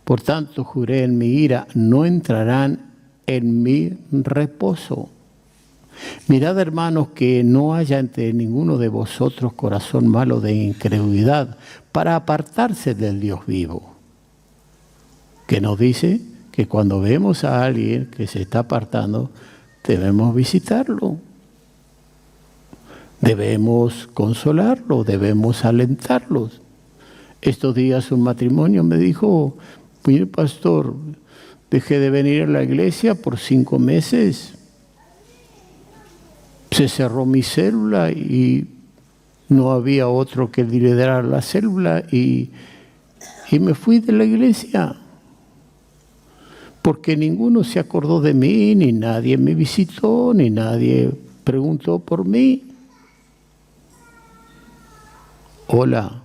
Por tanto, juré en mi ira, no entrarán en mi reposo. Mirad, hermanos, que no haya entre ninguno de vosotros corazón malo de incredulidad para apartarse del Dios vivo. Que nos dice que cuando vemos a alguien que se está apartando, debemos visitarlo. Debemos consolarlo, debemos alentarlos. Estos días un matrimonio me dijo, mire pastor, dejé de venir a la iglesia por 5 meses. Se cerró mi célula y no había otro que liderara la célula y me fui de la iglesia. Porque ninguno se acordó de mí, ni nadie me visitó, ni nadie preguntó por mí. Hola.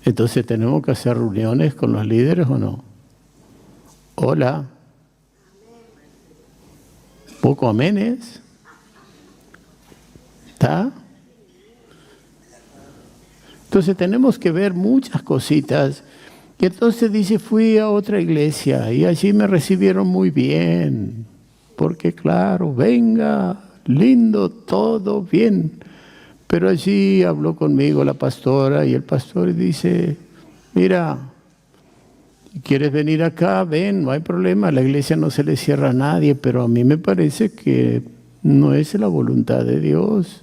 Entonces, ¿tenemos que hacer reuniones con los líderes o no? Hola. ¿Poco aménes? ¿Está? Entonces, tenemos que ver muchas cositas. Y entonces dice, fui a otra iglesia y allí me recibieron muy bien. Porque claro, venga, lindo, todo bien. Pero allí habló conmigo la pastora y el pastor dice, mira, ¿Quieres venir acá? Ven, no hay problema. A la iglesia no se le cierra a nadie, pero a mí me parece que no es la voluntad de Dios.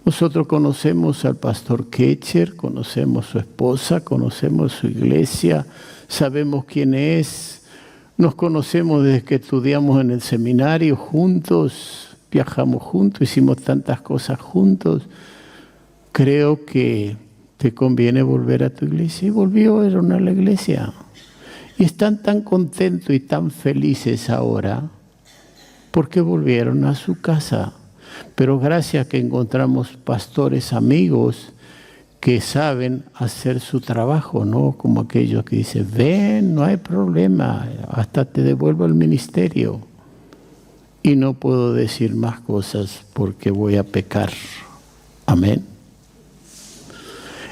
Nosotros conocemos al pastor Ketcher, conocemos su esposa, conocemos su iglesia, sabemos quién es, nos conocemos desde que estudiamos en el seminario juntos, viajamos juntos, hicimos tantas cosas juntos. Creo que te conviene volver a tu iglesia. Y volvieron a la iglesia. Y están tan contentos y tan felices ahora porque volvieron a su casa. Pero gracias que encontramos pastores amigos que saben hacer su trabajo, ¿no? Como aquellos que dicen, ven, no hay problema, hasta te devuelvo el ministerio. Y no puedo decir más cosas porque voy a pecar. Amén.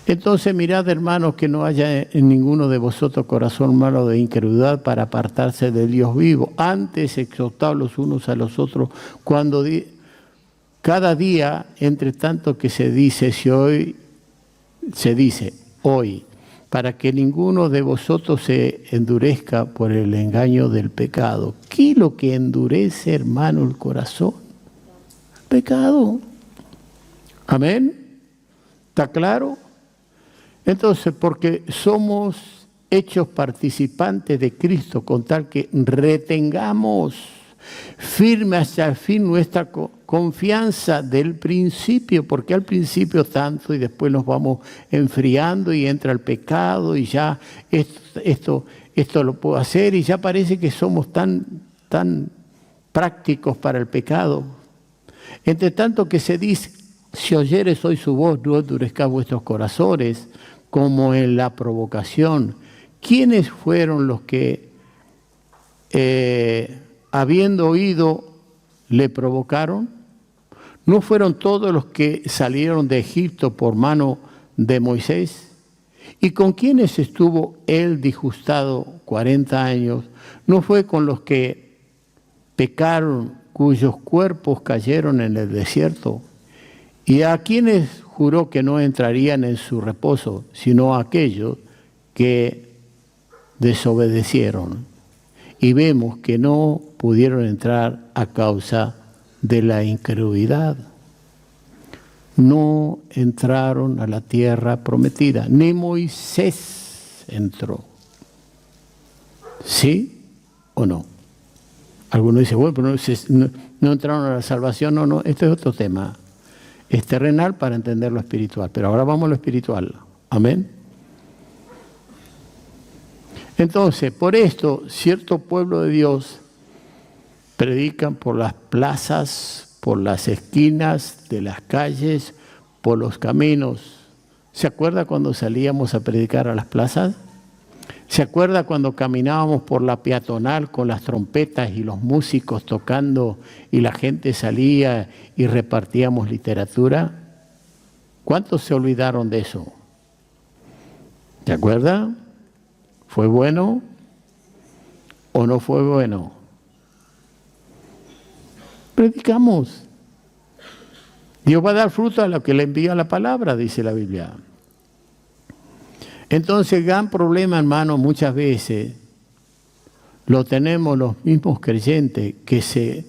Entonces mirad, hermanos, que no haya en ninguno de vosotros corazón malo de incredulidad para apartarse del Dios vivo. Antes exhortaos los unos a los otros cuando cada día, entre tanto que se dice hoy, para que ninguno de vosotros se endurezca por el engaño del pecado. ¿Qué es lo que endurece, hermano, el corazón? El pecado. Amén. ¿Está claro? Entonces, porque somos hechos participantes de Cristo, con tal que retengamos firme hasta el fin nuestra confianza del principio, porque al principio tanto y después nos vamos enfriando y entra el pecado y ya esto lo puedo hacer y ya parece que somos tan prácticos para el pecado. Entre tanto que se dice, si oyeres hoy su voz, no endurezcáis vuestros corazones, como en la provocación. ¿Quiénes fueron los que, habiendo oído, le provocaron? ¿No fueron todos los que salieron de Egipto por mano de Moisés? ¿Y con quiénes estuvo él disgustado 40 años? ¿No fue con los que pecaron, cuyos cuerpos cayeron en el desierto? ¿Y a quienes juró que no entrarían en su reposo, sino a aquellos que desobedecieron? Y vemos que no pudieron entrar a causa de la incredulidad. No entraron a la tierra prometida, ni Moisés entró. ¿Sí o no? Algunos dicen, bueno, pero no entraron a la salvación. No, esto es otro tema. Es terrenal para entender lo espiritual, pero ahora vamos a lo espiritual. Amén. Entonces, por esto, cierto pueblo de Dios predican por las plazas, por las esquinas de las calles, por los caminos. ¿Se acuerda cuando salíamos a predicar a las plazas? ¿Se acuerda cuando caminábamos por la peatonal con las trompetas y los músicos tocando y la gente salía y repartíamos literatura? ¿Cuántos se olvidaron de eso? ¿Se acuerda? ¿Fue bueno o no fue bueno? Predicamos. Dios va a dar fruto a lo que le envía la palabra, dice la Biblia. Entonces, gran problema, hermano, muchas veces lo tenemos los mismos creyentes que se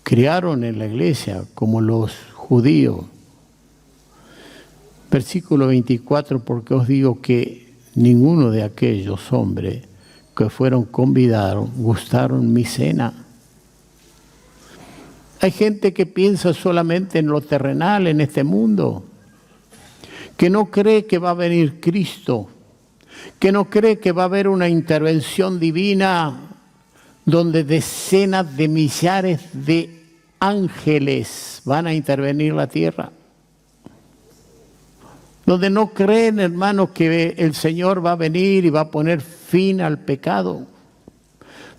criaron en la iglesia, como los judíos. Versículo 24, porque os digo que ninguno de aquellos hombres que fueron convidados gustaron mi cena. Hay gente que piensa solamente en lo terrenal, en este mundo, que no cree que va a venir Cristo, que no cree que va a haber una intervención divina donde decenas de millares de ángeles van a intervenir la tierra. Donde no creen, hermanos, que el Señor va a venir y va a poner fin al pecado.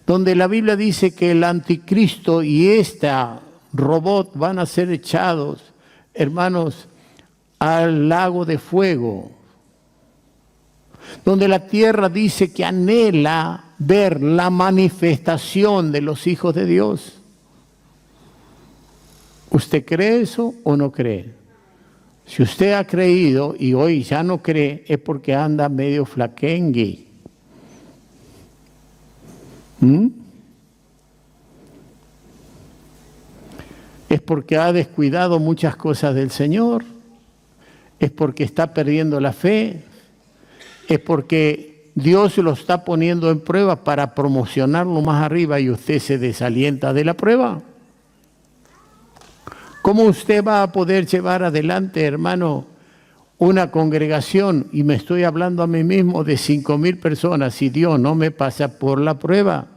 Donde la Biblia dice que el anticristo y esta robot van a ser echados, hermanos, al lago de fuego, donde la tierra dice que anhela ver la manifestación de los hijos de Dios. ¿Usted cree eso o no cree? Si usted ha creído y hoy ya no cree, es porque anda medio flaquengue. Es porque ha descuidado muchas cosas del Señor, es porque está perdiendo la fe, es porque Dios lo está poniendo en prueba para promocionarlo más arriba y usted se desalienta de la prueba. ¿Cómo usted va a poder llevar adelante, hermano, una congregación, y me estoy hablando a mí mismo, de 5,000 personas, si Dios no me pasa por la prueba?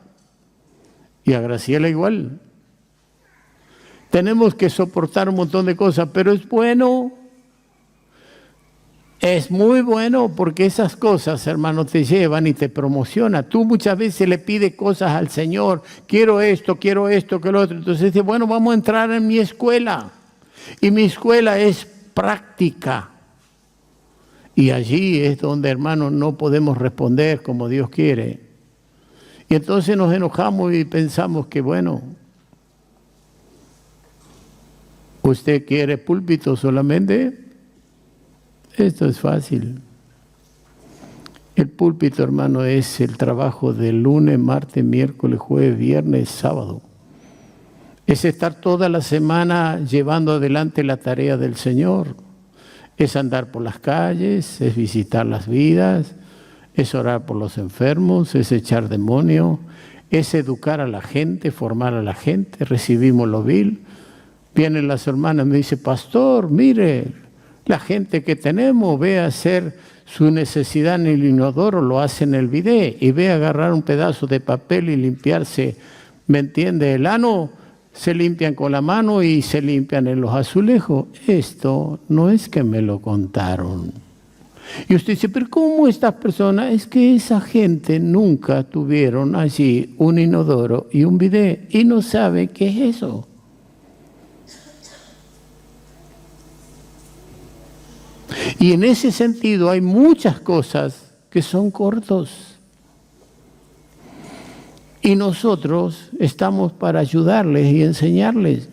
Y a Graciela igual. Tenemos que soportar un montón de cosas, pero es bueno. Es muy bueno, porque esas cosas, hermano, te llevan y te promocionan. Tú muchas veces le pides cosas al Señor. Quiero esto, que lo otro. Entonces dice, bueno, vamos a entrar en mi escuela. Y mi escuela es práctica. Y allí es donde, hermano, no podemos responder como Dios quiere. Y entonces nos enojamos y pensamos que, bueno, ¿usted quiere púlpito solamente? Esto es fácil. El púlpito, hermano, es el trabajo de lunes, martes, miércoles, jueves, viernes, sábado. Es estar toda la semana llevando adelante la tarea del Señor. Es andar por las calles, es visitar las vidas, es orar por los enfermos, es echar demonios, es educar a la gente, formar a la gente. Recibimos lo vil. Vienen las hermanas y me dicen, pastor, mire, la gente que tenemos ve a hacer su necesidad en el inodoro, lo hace en el bidet, y ve a agarrar un pedazo de papel y limpiarse, ¿me entiende? El ano, se limpian con la mano y se limpian en los azulejos. Esto no es que me lo contaron. Y usted dice, pero ¿cómo estas personas? Es que esa gente nunca tuvieron allí un inodoro y un bidet y no sabe qué es eso. Y en ese sentido hay muchas cosas que son cortos. Y nosotros estamos para ayudarles y enseñarles.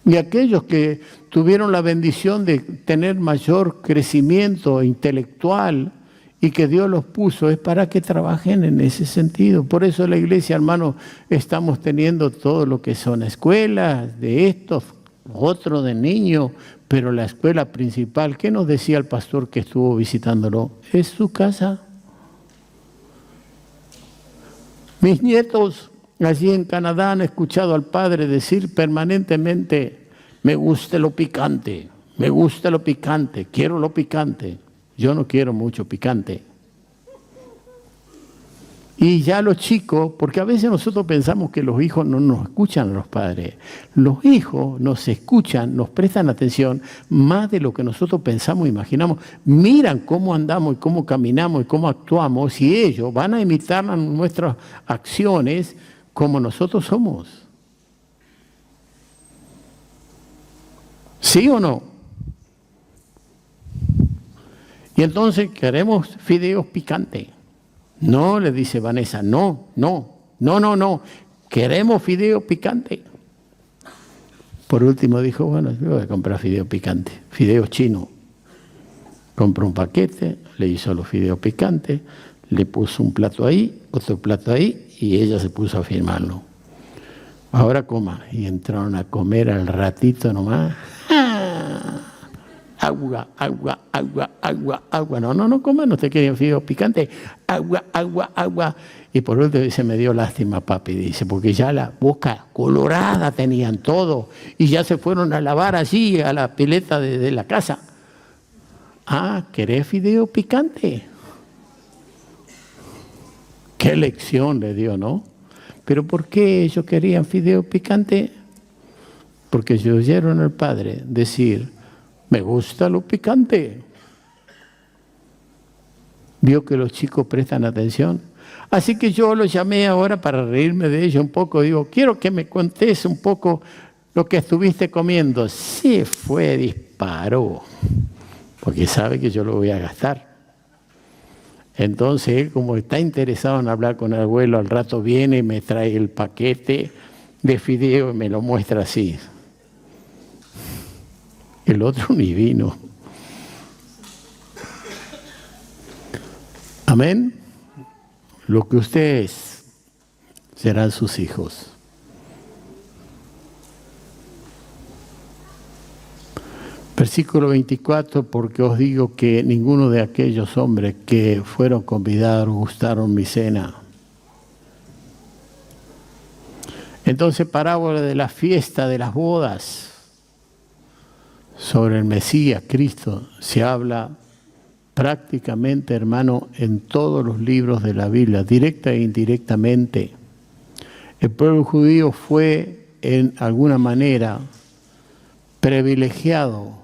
Y aquellos que tuvieron la bendición de tener mayor crecimiento intelectual y que Dios los puso, es para que trabajen en ese sentido. Por eso la iglesia, hermano, estamos teniendo todo lo que son escuelas de estos, otro de niños, pero la escuela principal, ¿qué nos decía el pastor que estuvo visitándolo? Es su casa. Mis nietos allí en Canadá han escuchado al padre decir permanentemente, me gusta lo picante, quiero lo picante. Yo no quiero mucho picante. Y ya los chicos, porque a veces nosotros pensamos que los hijos no nos escuchan a los padres. Los hijos nos escuchan, nos prestan atención más de lo que nosotros pensamos e imaginamos. Miran cómo andamos y cómo caminamos y cómo actuamos, y ellos van a imitar nuestras acciones como nosotros somos. ¿Sí o no? Y entonces queremos fideos picantes. No, le dice Vanessa, no. Queremos fideo picante. Por último dijo, bueno, yo voy a comprar fideo picante, fideos chinos. Compró un paquete, le hizo los fideos picantes, le puso un plato ahí, otro plato ahí, y ella se puso a firmarlo. Ahora coma. Y entraron a comer al ratito nomás. Agua. No coma, no te quieren fideos picantes. Agua. Y por último dice, me dio lástima, papi, dice, porque ya la boca colorada tenían todo. Y ya se fueron a lavar allí a la pileta de la casa. Ah, ¿querés fideo picante? Qué lección le dio, ¿no? Pero ¿por qué ellos querían fideo picante? Porque se oyeron al padre decir, me gusta lo picante. Vio que los chicos prestan atención. Así que yo los llamé ahora para reírme de ellos un poco. Digo, quiero que me contés un poco lo que estuviste comiendo. Se fue, disparó, porque sabe que yo lo voy a gastar. Entonces él, como está interesado en hablar con el abuelo, al rato viene y me trae el paquete de fideo y me lo muestra así. El otro ni vino. Amén. Lo que usted es, serán sus hijos. Versículo 24, porque os digo que ninguno de aquellos hombres que fueron convidados gustaron mi cena. Entonces, parábola de la fiesta de las bodas, sobre el Mesías, Cristo, se habla prácticamente, hermano, en todos los libros de la Biblia, directa e indirectamente. El pueblo judío fue, en alguna manera, privilegiado,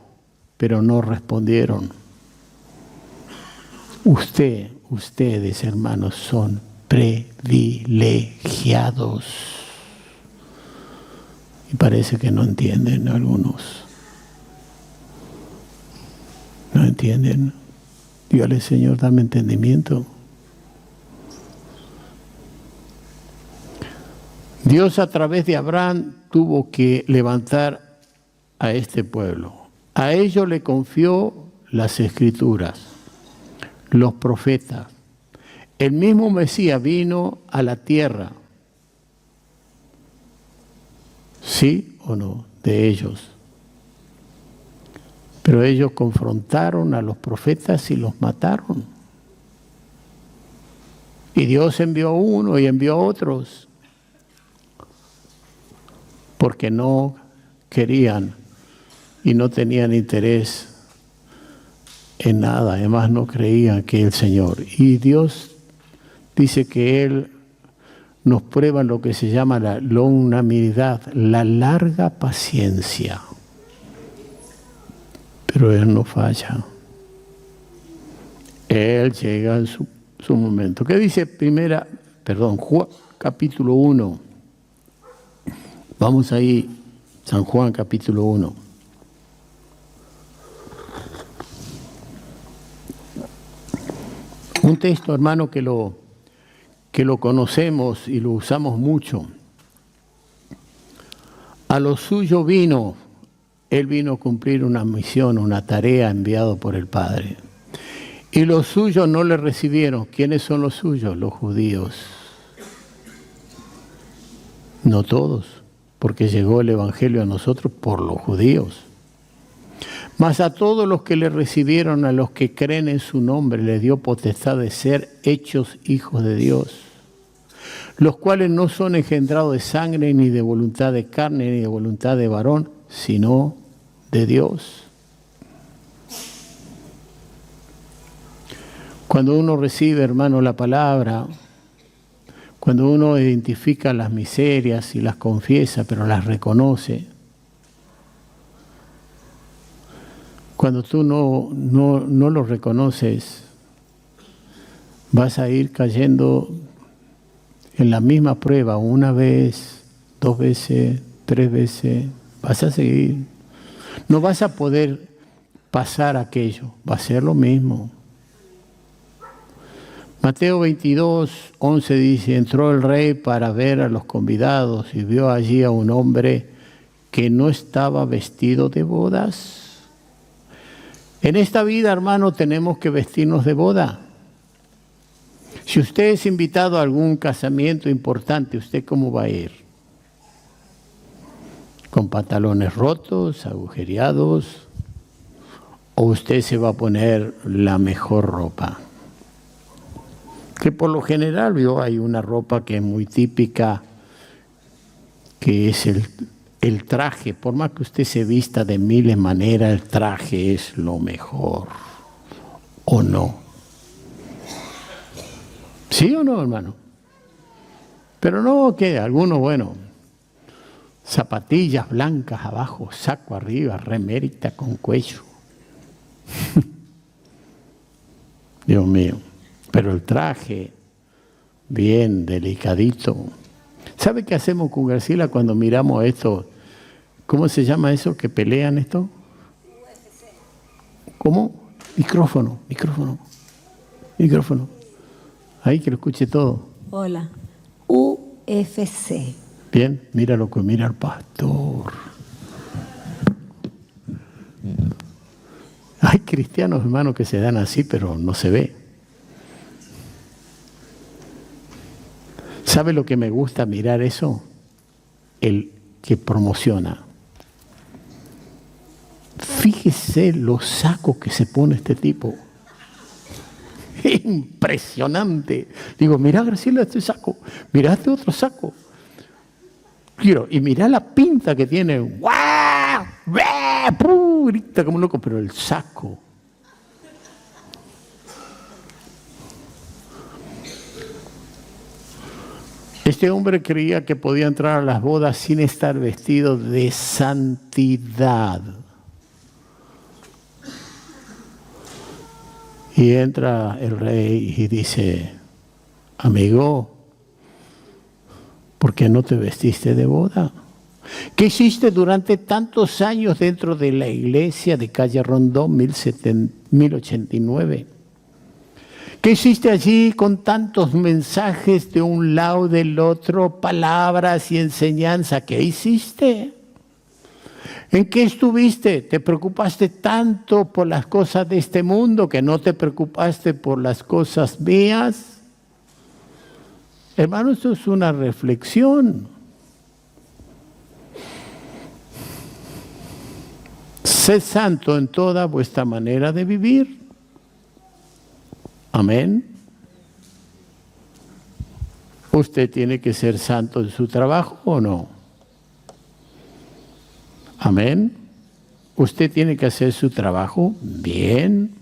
pero no respondieron. Ustedes, hermanos, son privilegiados. Y parece que no entienden algunos. No entienden. Dígale, Señor, dame entendimiento. Dios a través de Abraham tuvo que levantar a este pueblo. A ellos le confió las Escrituras, los profetas. El mismo Mesías vino a la tierra. ¿Sí o no? De ellos. Pero ellos confrontaron a los profetas y los mataron. Y Dios envió a uno y envió a otros. Porque no querían y no tenían interés en nada. Además no creían que el Señor. Y Dios dice que Él nos prueba lo que se llama la longanimidad, la larga paciencia. Pero Él no falla. Él llega en su momento. ¿Qué dice Juan capítulo 1? Vamos ahí, San Juan capítulo 1. Un texto, hermano, que lo conocemos y lo usamos mucho. A lo suyo vino. Él vino a cumplir una misión, una tarea enviado por el Padre. Y los suyos no le recibieron. ¿Quiénes son los suyos? Los judíos. No todos, porque llegó el Evangelio a nosotros por los judíos. Mas a todos los que le recibieron, a los que creen en su nombre, le dio potestad de ser hechos hijos de Dios, los cuales no son engendrados de sangre, ni de voluntad de carne, ni de voluntad de varón, sino de Dios. Cuando uno recibe, hermano, la palabra, cuando uno identifica las miserias y las confiesa, pero las reconoce, cuando tú no lo reconoces, vas a ir cayendo en la misma prueba una vez, 2 veces, 3 veces, vas a seguir. No vas a poder pasar aquello, va a ser lo mismo. Mateo 22, 11 dice, entró el rey para ver a los convidados y vio allí a un hombre que no estaba vestido de bodas. En esta vida, hermano, tenemos que vestirnos de boda. Si usted es invitado a algún casamiento importante, ¿usted cómo va a ir? ¿Con pantalones rotos, agujereados? ¿O usted se va a poner la mejor ropa? Que por lo general hay una ropa que es muy típica, que es el traje. Por más que usted se vista de miles de maneras, el traje es lo mejor. ¿O no? ¿Sí o no, hermano? Pero no, que algunos, zapatillas blancas abajo, saco arriba, remerita con cuello. Dios mío. Pero el traje, bien delicadito. ¿Sabe qué hacemos con Graciela cuando miramos esto? ¿Cómo se llama eso que pelean esto? UFC. ¿Cómo? Micrófono. Ahí que lo escuche todo. Hola. UFC. Bien, mira lo que mira el pastor. Hay cristianos, hermanos, que se dan así, pero no se ve. ¿Sabe lo que me gusta mirar eso? El que promociona. Fíjese los sacos que se pone este tipo. Impresionante. Digo, mira, Graciela, este saco. Mira este otro saco. Y mira la pinta que tiene. ¡Guau! Grita como un loco, pero el saco. Este hombre creía que podía entrar a las bodas sin estar vestido de santidad. Y entra el rey y dice, amigo, ¿por qué no te vestiste de boda? ¿Qué hiciste durante tantos años dentro de la iglesia de calle Rondón 1089? ¿Qué hiciste allí con tantos mensajes de un lado del otro, palabras y enseñanza? ¿Qué hiciste? ¿En qué estuviste? ¿Te preocupaste tanto por las cosas de este mundo que no te preocupaste por las cosas mías? Hermano, esto es una reflexión. Sed santo en toda vuestra manera de vivir. Amén. ¿Usted tiene que ser santo en su trabajo o no? Amén. ¿Usted tiene que hacer su trabajo bien?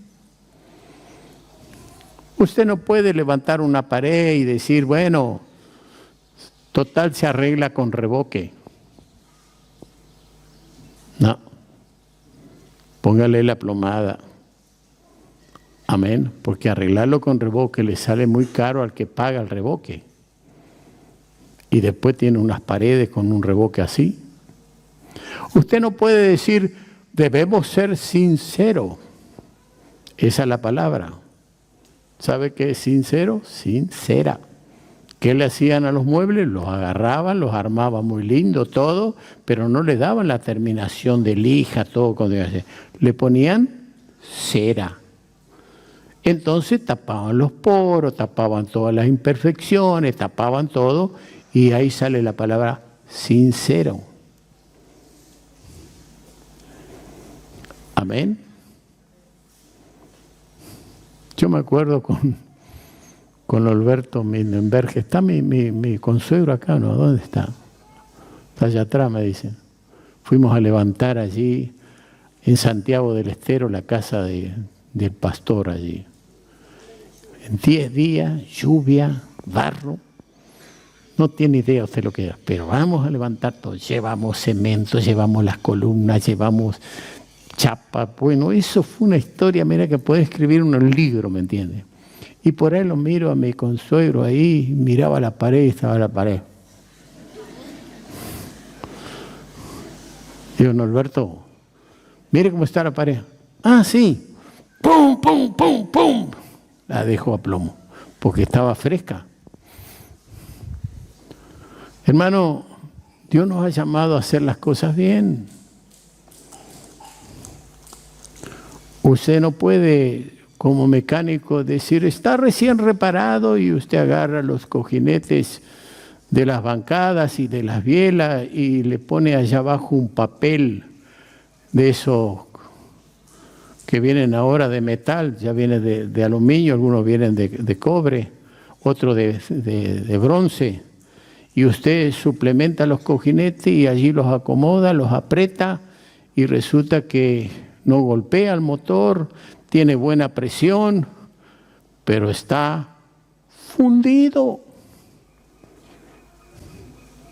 Usted no puede levantar una pared y decir, bueno, total se arregla con revoque. No. Póngale la plomada. Amén. Porque arreglarlo con revoque le sale muy caro al que paga el revoque. Y después tiene unas paredes con un revoque así. Usted no puede decir, debemos ser sinceros. Esa es la palabra. ¿Sabe qué es sincero? Sincera. ¿Qué le hacían a los muebles? Los agarraban, los armaban muy lindo, todo, pero no le daban la terminación de lija, todo. Le ponían cera. Entonces tapaban los poros, tapaban todas las imperfecciones, tapaban todo, y ahí sale la palabra sincero. Amén. Yo me acuerdo con Alberto Mindenberg, está mi consuegro acá, ¿no? ¿Dónde está? Está allá atrás, me dicen. Fuimos a levantar allí, en Santiago del Estero, la casa del pastor allí. En 10 días, lluvia, barro. No tiene idea usted lo que era, pero vamos a levantar todo. Llevamos cemento, llevamos las columnas, llevamos chapa. Bueno, eso fue una historia, mira, que puede escribir un libro, ¿me entiende? Y por ahí lo miro a mi consuegro ahí, miraba la pared y estaba la pared. Digo, Norberto, mire cómo está la pared. Ah, sí. ¡Pum, pum, pum, pum! La dejó a plomo, porque estaba fresca. Hermano, Dios nos ha llamado a hacer las cosas bien. Usted no puede, como mecánico, decir, está recién reparado, y usted agarra los cojinetes de las bancadas y de las bielas y le pone allá abajo un papel de esos que vienen ahora de metal, ya viene de aluminio, algunos vienen de cobre, otros de bronce, y usted suplementa los cojinetes y allí los acomoda, los aprieta, y resulta que no golpea el motor, tiene buena presión, pero está fundido.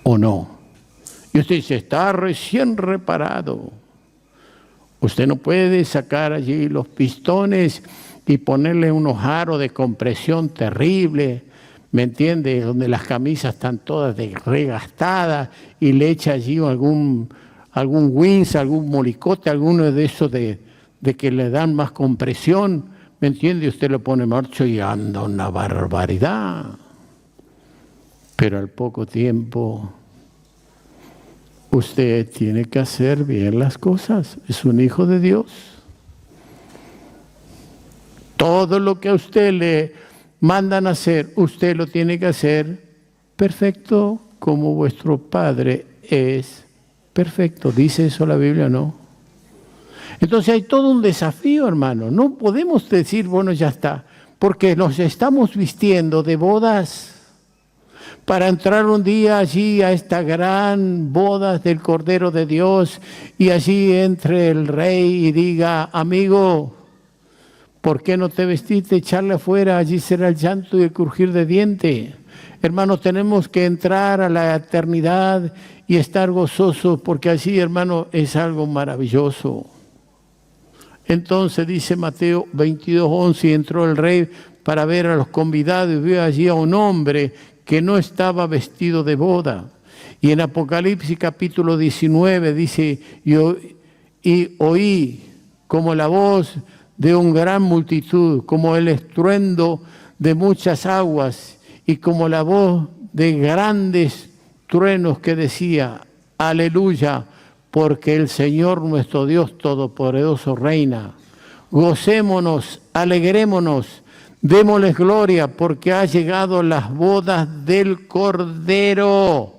¿O no? Y usted dice, está recién reparado. Usted no puede sacar allí los pistones y ponerle unos aros de compresión terrible, ¿me entiende? Donde las camisas están todas regastadas, y le echa allí algún Wins, algún molicote, alguno de esos de que le dan más compresión, ¿me entiende? Usted lo pone en marcha y anda una barbaridad. Pero al poco tiempo usted tiene que hacer bien las cosas. Es un hijo de Dios. Todo lo que a usted le mandan hacer, usted lo tiene que hacer perfecto como vuestro Padre es perfecto. ¿Dice eso la Biblia? No. Entonces hay todo un desafío, hermano. No podemos decir, bueno, ya está, porque nos estamos vistiendo de bodas para entrar un día allí a esta gran boda del Cordero de Dios y allí entre el Rey y diga, amigo, ¿por qué no te vestiste? Echarle afuera, allí será el llanto y el crujir de diente. Hermano, tenemos que entrar a la eternidad y estar gozosos porque allí, hermano, es algo maravilloso. Entonces dice Mateo 22:11, y entró el rey para ver a los convidados y vio allí a un hombre que no estaba vestido de boda. Y en Apocalipsis capítulo 19 dice, y oí como la voz de una gran multitud, como el estruendo de muchas aguas y como la voz de grandes truenos que decía, aleluya, porque el Señor nuestro Dios Todopoderoso reina. Gocémonos, alegrémonos, démosles gloria, porque ha llegado las bodas del Cordero.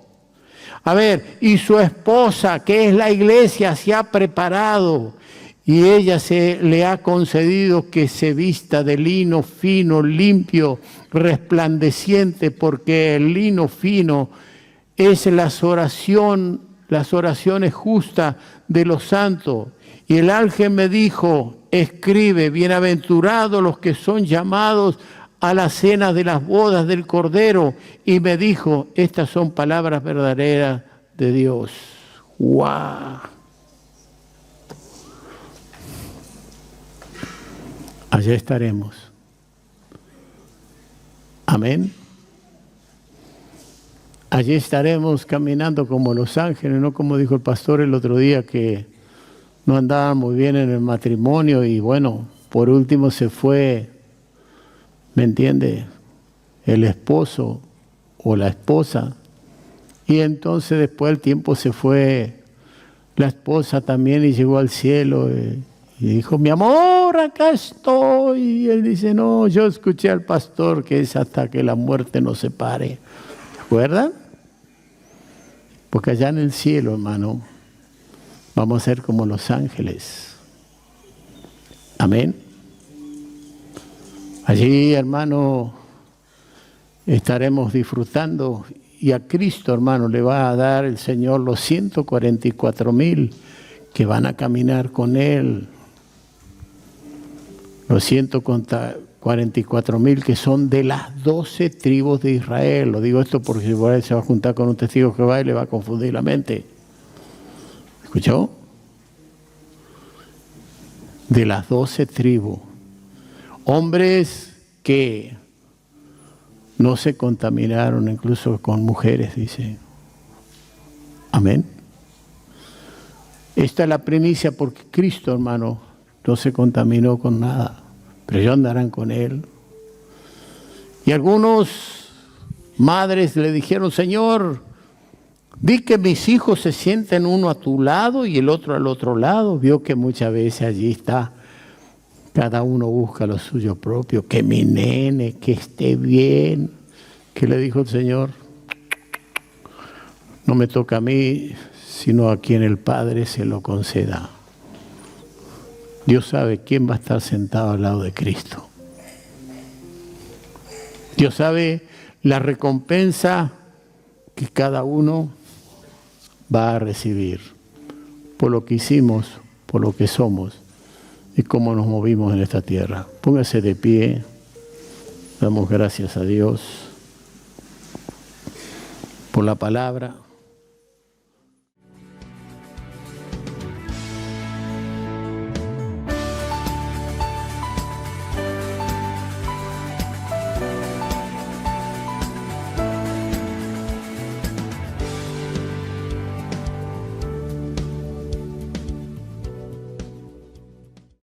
A ver, y su esposa, que es la iglesia, se ha preparado y ella le ha concedido que se vista de lino fino, limpio, resplandeciente, porque el lino fino es las oraciones justas de los santos. Y el ángel me dijo, escribe, bienaventurados los que son llamados a la cena de las bodas del Cordero. Y me dijo, estas son palabras verdaderas de Dios. ¡Guau! Allá estaremos. Amén. Allí estaremos caminando como los ángeles, no como dijo el pastor el otro día, que no andaban muy bien en el matrimonio y bueno, por último se fue, ¿me entiende?, el esposo o la esposa. Y entonces después del tiempo se fue la esposa también y llegó al cielo y dijo, mi amor, acá estoy. Y él dice, no, yo escuché al pastor que es hasta que la muerte nos separe. ¿Se acuerdan? Porque allá en el cielo, hermano, vamos a ser como los ángeles. Amén. Allí, hermano, estaremos disfrutando y a Cristo, hermano, le va a dar el Señor los 144,000 que van a caminar con Él. Los 144,000 que son de las 12 tribus de Israel. Lo digo esto porque por ahí se va a juntar con un testigo de Jehová y le va a confundir la mente. ¿Escuchó? De las 12 tribus. Hombres que no se contaminaron incluso con mujeres, dice. Amén. Esta es la primicia porque Cristo, hermano, no se contaminó con nada, pero ellos andarán con Él. Y algunos madres le dijeron, Señor, di que mis hijos se sienten uno a tu lado y el otro al otro lado. Vio que muchas veces allí está, cada uno busca lo suyo propio, que mi nene, que esté bien. ¿Qué le dijo el Señor? No me toca a mí, sino a quien el Padre se lo conceda. Dios sabe quién va a estar sentado al lado de Cristo. Dios sabe la recompensa que cada uno va a recibir por lo que hicimos, por lo que somos y cómo nos movimos en esta tierra. Póngase de pie, damos gracias a Dios por la palabra.